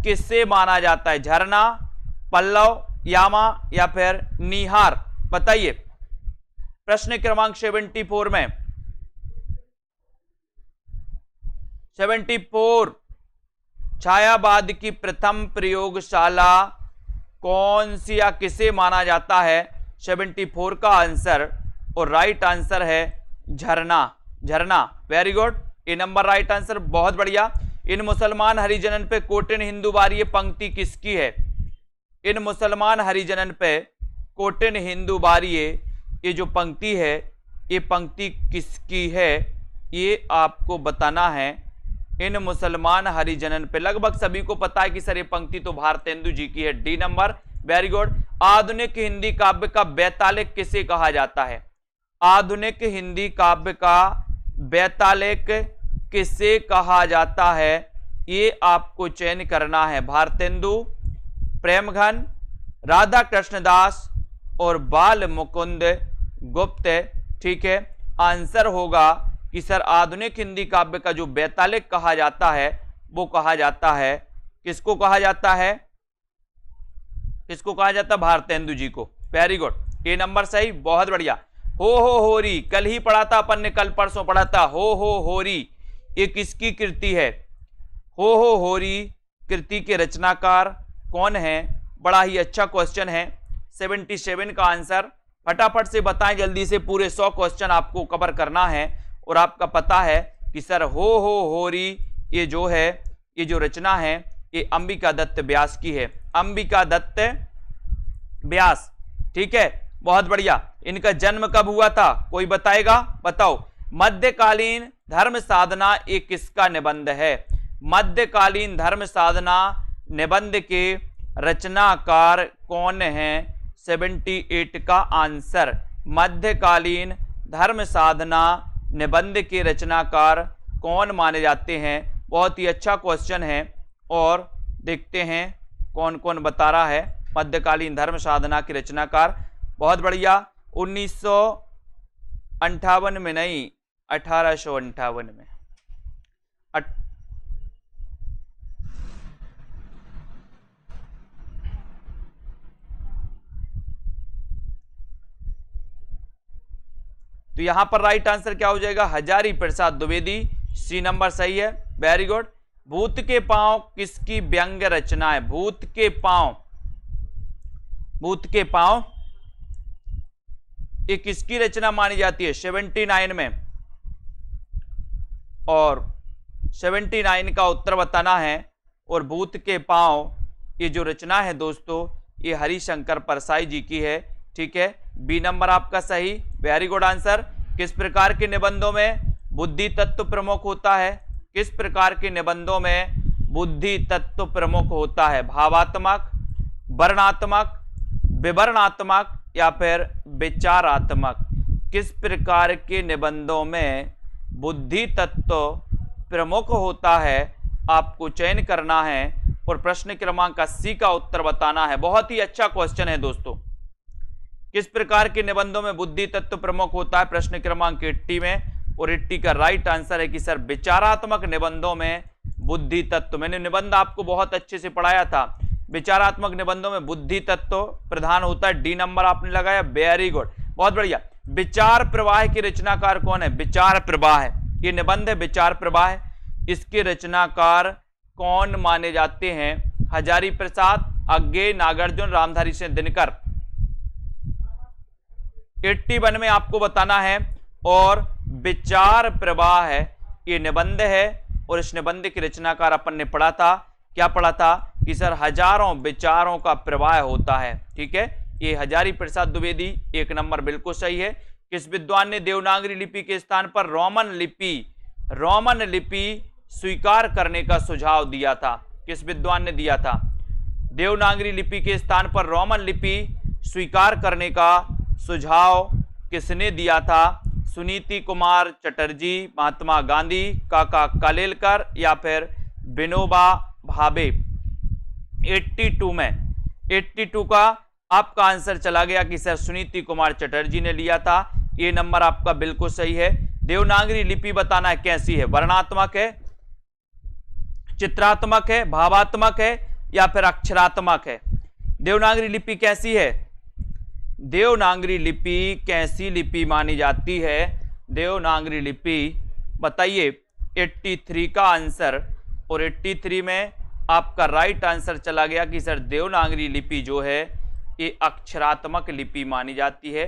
किससे माना जाता है? झरना, पल्लव, यामा या फिर निहार? बताइए। प्रश्न क्रमांक 74 में 74 छायावाद की प्रथम प्रयोगशाला कौन सी या किसे माना जाता है? 74 का आंसर और राइट आंसर है झरना। झरना, वेरी गुड, ये नंबर राइट आंसर। बहुत बढ़िया। इन मुसलमान हरिजनन पे कोटिन हिंदू बारी, ये पंक्ति किसकी है? इन मुसलमान हरिजनन पे कोटिन हिंदू बारी, ये जो पंक्ति है ये पंक्ति किसकी है? ये आपको बताना है। इन मुसलमान हरिजनन पे लगभग सभी को पता है कि सर ये पंक्ति तो भारतेंदु जी की है। D number, very good. आधुनिक हिंदी काव्य का बेतालिक किसे कहा जाता है? आधुनिक हिंदी काव्य का बेतालिक किसे कहा जाता है? ये आपको चयन करना है। भारतेंदु, प्रेमघन, राधा कृष्णदास और बाल मुकुंद गुप्त। ठीक है, आंसर होगा कि सर आधुनिक हिंदी काव्य का जो बेतालिक कहा जाता है वो कहा जाता है, किसको कहा जाता है? किसको कहा जाता है? भारतेंदु जी को। वेरी गुड, ये नंबर सही। बहुत बढ़िया। हो होरी, कल ही पढ़ा था अपन ने, कल परसों पढ़ा था। हो होरी ये किसकी कृति है? हो होरी कृति के रचनाकार कौन है? बड़ा ही अच्छा क्वेश्चन है। 77 का आंसर फटाफट से बताएं जल्दी से। पूरे 100 क्वेश्चन आपको कवर करना है और आपका पता है कि सर हो होरी ये जो है, ये जो रचना है ये अंबिका दत्त व्यास की है। अंबिका दत्त व्यास। ठीक है, बहुत बढ़िया। इनका जन्म कब हुआ था? कोई बताएगा? बताओ। मध्यकालीन धर्म साधना एक किसका निबंध है? मध्यकालीन धर्म साधना निबंध के रचनाकार कौन है? 78 का आंसर। मध्यकालीन धर्म साधना निबंध के रचनाकार कौन माने जाते हैं? बहुत ही अच्छा क्वेश्चन है और देखते हैं कौन कौन बता रहा है मध्यकालीन धर्म साधना के रचनाकार। बहुत बढ़िया। 1958 में नहीं, 1858 में। तो यहां पर राइट आंसर क्या हो जाएगा? हजारी प्रसाद द्विवेदी। सी नंबर सही है, वेरी गुड। भूत के पांव किसकी व्यंग रचना है? भूत के पांव, भूत के पांव ये किसकी रचना मानी जाती है? 79 में। और 79 का उत्तर बताना है। और भूत के पांव ये जो रचना है दोस्तों ये हरिशंकर परसाई जी की है। ठीक है, बी नंबर आपका सही, वेरी गुड आंसर। किस प्रकार के निबंधों में बुद्धि तत्व प्रमुख होता है? किस प्रकार के निबंधों में बुद्धि तत्व प्रमुख होता है? भावात्मक, वर्णात्मक, विवरणात्मक या फिर विचारात्मक? किस प्रकार के निबंधों में बुद्धि तत्व प्रमुख होता है? आपको चयन करना है और प्रश्न क्रमांक 80 का उत्तर बताना है। बहुत ही अच्छा क्वेश्चन है दोस्तों। किस प्रकार के निबंधों में बुद्धि तत्व प्रमुख होता है? प्रश्न क्रमांक 80 में। और 80 का राइट आंसर है कि सर विचारात्मक निबंधों में बुद्धि तत्व। मैंने निबंध आपको बहुत अच्छे से पढ़ाया था, विचारात्मक निबंधों में बुद्धि तत्व प्रधान होता है। डी नंबर आपने लगाया, वेरी गुड, बहुत बढ़िया। विचार प्रवाह के रचनाकार कौन है? विचार प्रवाह, ये निबंध है विचार प्रवाह, इसके रचनाकार कौन माने जाते हैं? हजारी प्रसाद, अज्ञे, नागार्जुन, रामधारी सिंह दिनकर। 81 में आपको बताना है। और विचार प्रवाह है, ये निबंध है और इस निबंध की रचनाकार अपन ने पढ़ा था, क्या पढ़ा था कि सर हजारों विचारों का प्रवाह होता है। ठीक है, ये हजारी प्रसाद द्विवेदी, 1 नंबर बिल्कुल सही है। किस विद्वान ने देवनागरी लिपि के स्थान पर रोमन लिपि स्वीकार करने का सुझाव दिया था? किस विद्वान ने दिया था? देवनागरी लिपि के स्थान पर रोमन लिपि स्वीकार करने का सुझाव किसने दिया था? सुनीति कुमार चटर्जी, महात्मा गांधी, काका कालेलकर या फिर विनोबा भावे? 82 का आपका आंसर चला गया कि सर सुनीति कुमार चटर्जी ने लिया था। ये नंबर आपका बिल्कुल सही है। देवनागरी लिपि बताना है कैसी है, वर्णात्मक है, चित्रात्मक है, भावात्मक है या फिर अक्षरात्मक है? देवनागरी लिपि कैसी है? देवनागरी लिपि कैसी लिपि मानी जाती है? देवनागरी लिपि बताइए। 83 का आंसर, और 83 में आपका राइट आंसर चला गया कि सर देवनागरी लिपि जो है ये अक्षरात्मक लिपि मानी जाती है।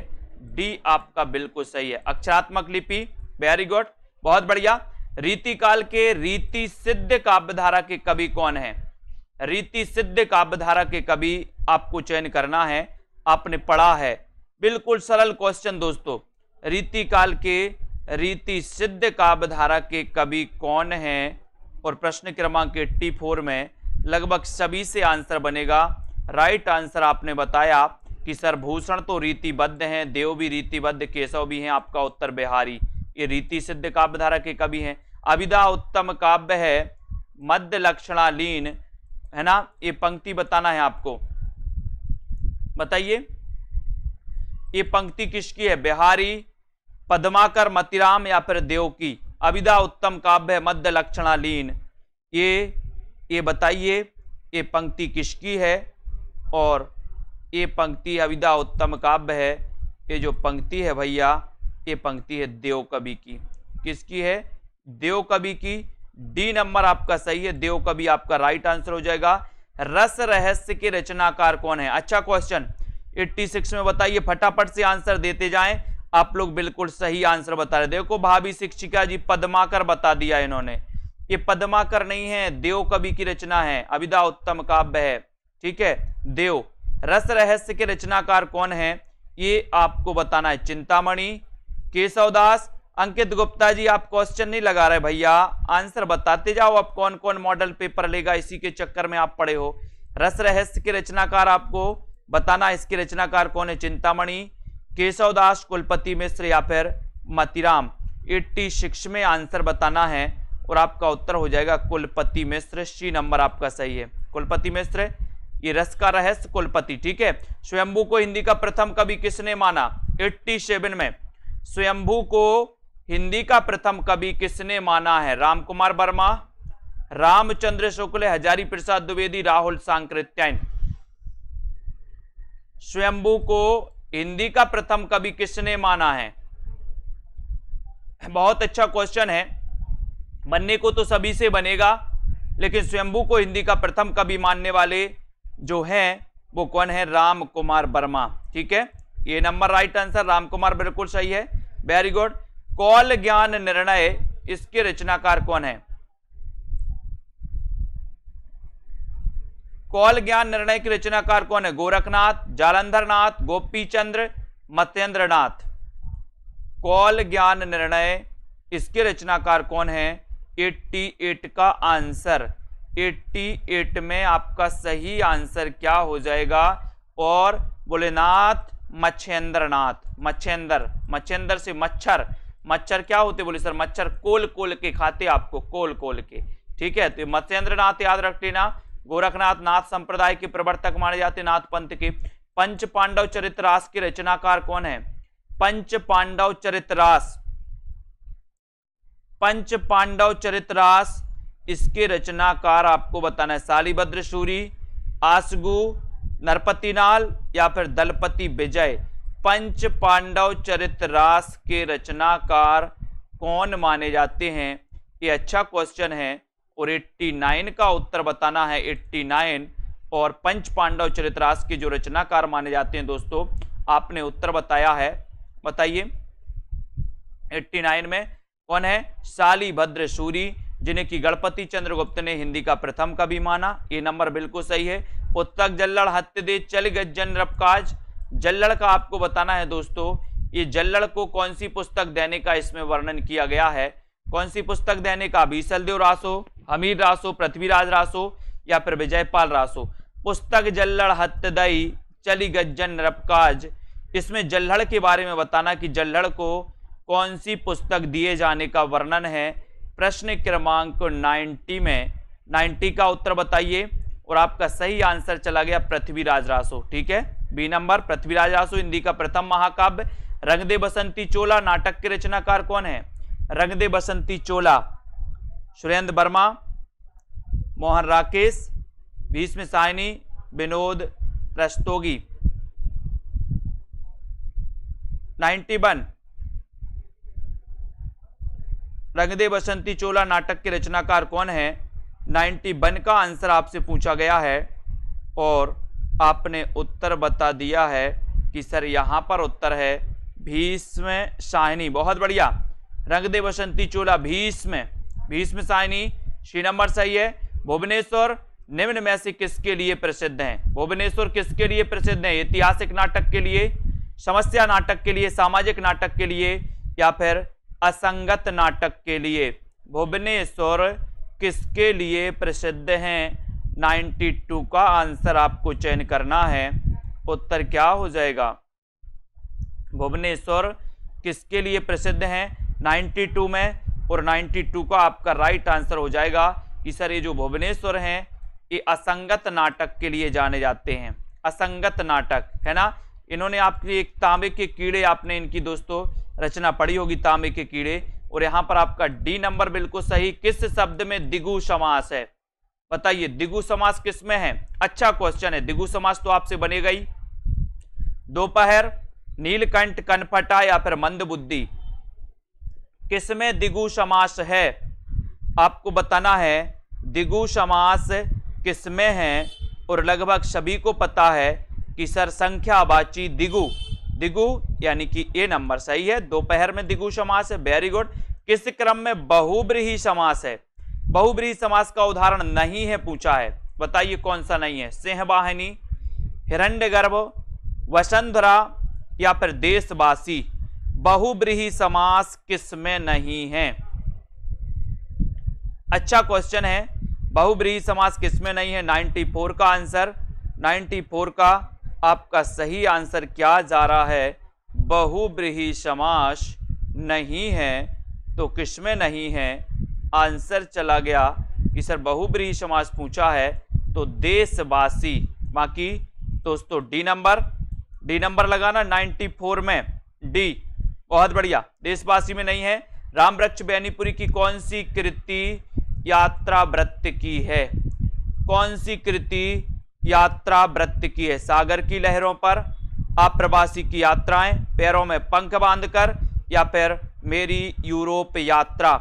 डी आपका बिल्कुल सही है, अक्षरात्मक लिपि, वेरी गुड, बहुत बढ़िया। रीतिकाल के रीति सिद्ध काव्यधारा के कवि कौन है? रीति सिद्ध काव्यधारा के कवि आपको चयन करना है, आपने पढ़ा है, बिल्कुल सरल क्वेश्चन दोस्तों। रीतिकाल के रीति सिद्ध काव्यधारा के कवि कौन हैं? और प्रश्न क्रमांक 84 में लगभग सभी से आंसर बनेगा। राइट आंसर आपने बताया कि सर भूषण तो रीतिबद्ध हैं, देव भी रीतिबद्ध, केशव भी हैं, आपका उत्तर बिहारी, ये रीति सिद्ध काव्यधारा के कवि हैं। अभिधा उत्तम काव्य है, मध्य लक्षणालीन, है ना, ये पंक्ति बताना है आपको, बताइए ये पंक्ति किसकी है? बिहारी, पद्माकर, मतिराम या फिर देव की? अभिधा उत्तम काव्य है, मध्य लक्षणालीन, ये बताइए ये पंक्ति किसकी है? और ये पंक्ति अभिधा उत्तम काव्य है, ये जो पंक्ति है भैया, ये पंक्ति है देव कवि की। किसकी है? देव कवि की। डी नंबर आपका सही है, देव कवि आपका राइट आंसर हो जाएगा। रस रहस्य के रचनाकार कौन है? अच्छा क्वेश्चन, 86 में बताइए, फटाफट से आंसर देते जाएं। आप लोग बिल्कुल सही आंसर बता रहे। देखो भाभी शिक्षिका जी, पद्माकर बता दिया इन्होंने, ये पद्माकर नहीं है, देव कवि की रचना है, अभिधा उत्तम काव्य है। ठीक है, देव। रस रहस्य के रचनाकार कौन है? ये आपको बताना है, चिंतामणि, केशवदास। अंकित गुप्ता जी आप क्वेश्चन नहीं लगा रहे भैया, आंसर बताते जाओ। अब कौन कौन मॉडल पेपर लेगा, इसी के चक्कर में आप पड़े हो। रस रहस्य के रचनाकार आपको बताना, इसके रचनाकार कौन है? चिंतामणि, केशवदास, कुलपति मिश्र या फिर मतिराम। 86 में आंसर बताना है और आपका उत्तर हो जाएगा कुलपति मिश्र। सी नंबर आपका सही है, कुलपति मिश्र, ये रस का रहस्य कुलपति। ठीक है, स्वयंभू को हिंदी का प्रथम कवि किसने माना? 87 में स्वयंभू को हिंदी का प्रथम कवि किसने माना है? राम कुमार वर्मा, रामचंद्र शुक्ल, हजारी प्रसाद द्विवेदी, राहुल सांकृत्यायन। स्वयंभू को हिंदी का प्रथम कवि किसने माना है? बहुत अच्छा क्वेश्चन है, बनने को तो सभी से बनेगा, लेकिन स्वयंभू को हिंदी का प्रथम कवि मानने वाले जो हैं वो कौन है? राम कुमार वर्मा। ठीक है, ये number right answer, Ram Kumar बिल्कुल सही है, वेरी गुड। कौल ज्ञान निर्णय, इसके रचनाकार कौन है? कौल ज्ञान निर्णय के रचनाकार कौन है? गोरखनाथ, जालंधरनाथ, गोपीचंद्र, मत्येंद्रनाथ। कौल ज्ञान निर्णय, इसके रचनाकार कौन है? 88 का आंसर, 88 में आपका सही आंसर क्या हो जाएगा? और भोलेनाथ मच्छेंद्रनाथ। मच्छेंद्र से मच्छर, मच्छर क्या होते? बोले सर मच्छर कोल कोल के खाते, आपको कोल कोल के। ठीक है, तो मत्येंद्रनाथ याद रख लेना। गोरखनाथ नाथ संप्रदाय के प्रवर्तक माने जाते, नाथ पंथ के। पंच पांडव चरितरास के रचनाकार कौन है? पंच पांडव चरितरास, पंच पांडव चरितरास इसके रचनाकार आपको बताना है। शालिभद्र सूरी, आसगु, नरपतिनाल या फिर दलपति विजय। पंच पांडव चरितरास के रचनाकार कौन माने जाते हैं? ये अच्छा क्वेश्चन है और 89 का उत्तर बताना है। 89 और पंच पांडव चरितरास के जो रचनाकार माने जाते हैं दोस्तों, आपने उत्तर बताया है। बताइए 89 में कौन है? शालिभद्र सूरी, जिन्हें कि गणपति चंद्रगुप्त ने हिंदी का प्रथम कवि माना। ये नंबर बिल्कुल सही है। पुस्तक जल्लड़ हत्य दे चल गज्जन रबकाज। जल्लड़ का आपको बताना है दोस्तों, ये जल्लड़ को कौन सी पुस्तक देने का इसमें वर्णन किया गया है? कौन सी पुस्तक देने का? बीसलदेव रासो, हमीर रासो, पृथ्वीराज रासो या फिर विजयपाल रासो। पुस्तक जल्लड़ हत्य दई चली गज्जन रबकाज। इसमें जल्लड़ के बारे में बताना कि जल्लड़ को कौन सी पुस्तक दिए जाने का वर्णन है। प्रश्न क्रमांक 90 में 90 का उत्तर बताइए और आपका सही आंसर चला गया पृथ्वीराज रासो। ठीक है, बी नंबर पृथ्वीराज रासो हिंदी का प्रथम महाकाव्य। रंग दे बसंती चोला नाटक के रचनाकार कौन है? रंग दे बसंती चोला सुरेंद्र वर्मा, मोहन राकेश, भीष्म साहनी, विनोद रस्तोगी। 91 रंग दे बसंती चोला नाटक के रचनाकार कौन है? 91 का आंसर आपसे पूछा गया है और आपने उत्तर बता दिया है कि सर यहां पर उत्तर है भीष्म साहनी। बहुत बढ़िया। रंग दे बसंती चोला भीष्म साहनी सी नंबर सही है। भुवनेश्वर निम्न में से किसके लिए प्रसिद्ध हैं? भुवनेश्वर किसके लिए प्रसिद्ध है? ऐतिहासिक नाटक के लिए, समस्या नाटक के लिए, सामाजिक नाटक के लिए या फिर असंगत नाटक के लिए? भुवनेश्वर किसके लिए प्रसिद्ध हैं? 92 का आंसर आपको चयन करना है। उत्तर क्या हो जाएगा? भुवनेश्वर किसके लिए प्रसिद्ध हैं 92 में? और 92 का आपका राइट आंसर हो जाएगा कि सर ये जो भुवनेश्वर हैं ये असंगत नाटक के लिए जाने जाते हैं। असंगत नाटक है ना। इन्होंने आपकी एक तांबे के कीड़े, आपने इनकी दोस्तों रचना पढ़ी होगी, तांबे के कीड़े। और यहां पर आपका डी नंबर बिल्कुल सही। किस शब्द में द्विगु समास है? बताइए द्विगु समास किस में है? अच्छा क्वेश्चन है। द्विगु समास तो आपसे बनेगा ही। दोपहर, नीलकंठ, कनफटा या फिर मंदबुद्धि, किसमें द्विगु समास है? आपको बताना है द्विगु समास किसमें है। और लगभग सभी को पता है कि सर संख्यावाची द्विगु यानी कि ए नंबर सही है। दोपहर में द्विगु समास है। Very good. किस क्रम में बहुब्रीहि समास है? बहुब्रीहि समास का उदाहरण नहीं है पूछा है। बताइए कौन सा नहीं है? सिंहवाहिनी, हिरण्यगर्भ, वसुंधरा या फिर देशवासी। बहुब्रीहि समास किसमें नहीं है? अच्छा क्वेश्चन है। बहुब्रीहि समास किसमें नहीं है? 94 का आंसर। 94 का आपका सही आंसर क्या जा रहा है? बहुब्रीहि समास नहीं है। तो किसमें नहीं है? आंसर चला गया कि सर बहुब्रीहि समास पूछा है तो देशवासी। बाकी दोस्तों डी नंबर लगाना 94 में डी। बहुत बढ़िया। देशवासी में नहीं है। रामवृक्ष बेनीपुरी की कौन सी कृति यात्रा वृत्त की है? कौन सी कृति यात्रा वृत्त की है? सागर की लहरों पर, अप्रवासी की यात्राएं, पैरों में पंख बांधकर या फिर मेरी यूरोप यात्रा।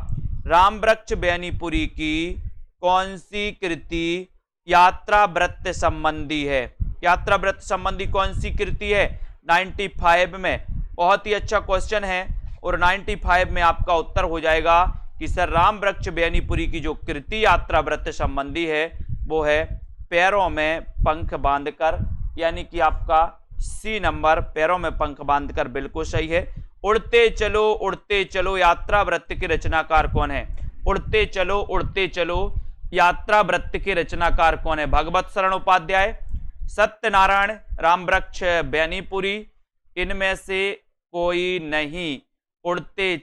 रामवृक्ष बेनीपुरी की कौन सी कृति यात्रा वृत्त संबंधी है? यात्रा वृत्त संबंधी कौन सी कृति है? 95 में। बहुत ही अच्छा क्वेश्चन है और 95 में आपका उत्तर हो जाएगा कि सर रामवृक्ष बेनीपुरी की जो कृति यात्रा वृत्त संबंधी है वो है पैरों में पंख बांधकर, यानी कि आपका सी नंबर पैरों में पंख बांधकर बिल्कुल सही है। उड़ते चलो यात्रा वृत्त के रचनाकार कौन है? उड़ते चलो यात्रा वृत्त के रचनाकार कौन है? भगवत शरण उपाध्याय, सत्यनारायण, रामवृक्ष बेनीपुरी, इनमें से कोई नहीं। उड़ते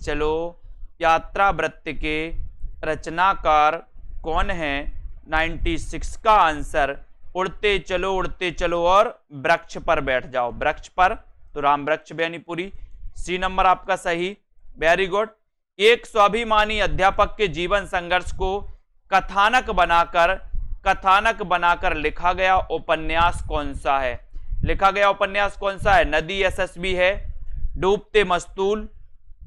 चलो यात्रा वृत्त के रचनाकार कौन है? 96 का आंसर उड़ते चलो और वृक्ष पर बैठ जाओ। वृक्ष पर तो रामवृक्ष बेनीपुरी सी नंबर आपका सही। Very good. एक स्वाभिमानी अध्यापक के जीवन संघर्ष को कथानक बनाकर लिखा गया उपन्यास कौन सा है? लिखा गया उपन्यास कौन सा है? नदी यशस्वी है, डूबते मस्तूल,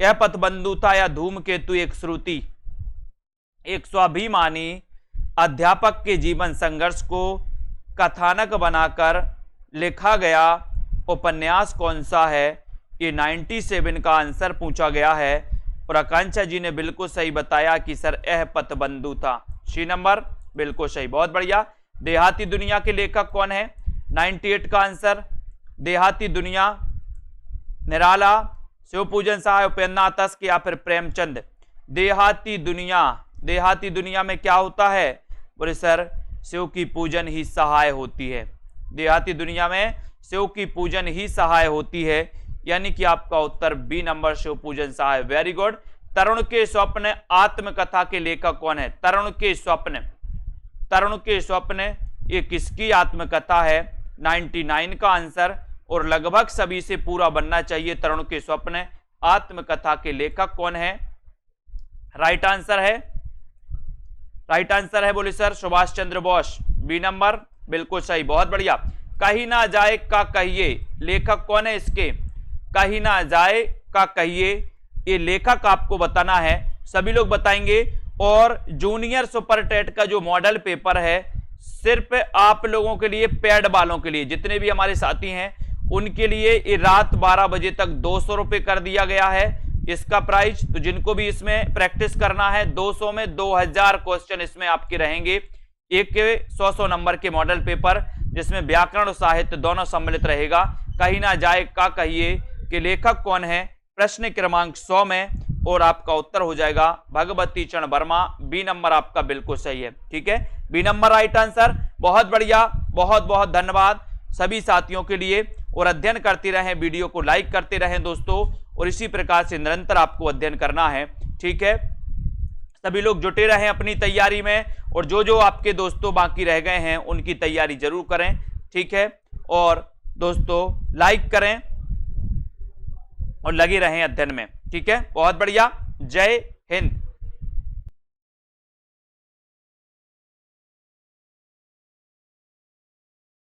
यह पथबंधु था, या धूमकेतु एक श्रुति? एक स्वाभिमानी अध्यापक के जीवन संघर्ष को कथानक बनाकर लिखा गया उपन्यास कौन सा है? ये 97 का आंसर पूछा गया है और आकांक्षा जी ने बिल्कुल सही बताया कि सर यह पथबंधु था। सी नंबर बिल्कुल सही, बहुत बढ़िया। देहाती दुनिया के लेखक कौन है? 98 का आंसर देहाती दुनिया, निराला, शिवपूजन सहाय, उपेंद्रनाथ तस्क या फिर प्रेमचंद। देहाती दुनिया में क्या होता है? बोले सर शिव की पूजन ही सहाय होती है। देहाती दुनिया में शिव की पूजन ही सहाय होती है, यानी कि आपका उत्तर बी नंबर शिव पूजन सहाय। Very good. तरुण के स्वप्न आत्मकथा के लेखक कौन है? तरुण के स्वप्न ये किसकी आत्मकथा है? 99 का आंसर, और लगभग सभी से पूरा बनना चाहिए। तरुण के स्वप्न आत्मकथा के लेखक कौन है? राइट आंसर है बोले sir Subhash Chandra Bose. B number बिल्कुल सही, बहुत बढ़िया। कहीं ना जाए का कहिए, लेखक कौन है इसके? कहीं ना जाए का कहिए, ये लेखक आपको बताना है, सभी लोग बताएंगे। और जूनियर सुपर टेट का जो मॉडल पेपर है सिर्फ आप लोगों के लिए, पेड वालों के लिए, जितने भी हमारे साथी हैं उनके लिए ये रात 12 बजे तक 200 रुपए कर दिया गया है इसका प्राइस। तो जिनको भी इसमें प्रैक्टिस करना है 200 में 2000 क्वेश्चन इसमें आपके रहेंगे। एक के 100 नंबर के मॉडल पेपर, जिसमें व्याकरण और साहित्य दोनों सम्मिलित रहेगा। कहीं ना जाए का कहिए कि लेखक कौन है? प्रश्न क्रमांक 100 में, और आपका उत्तर हो जाएगा भगवती चरण वर्मा। बी नंबर आपका बिल्कुल सही है, ठीक है, बी नंबर राइट आंसर। बहुत बढ़िया, बहुत बहुत धन्यवाद सभी साथियों के लिए। और अध्ययन करते रहें, वीडियो को लाइक करते रहें दोस्तों, और इसी प्रकार से निरंतर आपको अध्ययन करना है, ठीक है। सभी लोग जुटे रहें अपनी तैयारी में, और जो जो आपके दोस्तों बाकी रह गए हैं उनकी तैयारी जरूर करें, ठीक है। और दोस्तों लाइक करें और लगे रहें अध्ययन में, ठीक है। बहुत बढ़िया, जय हिंद।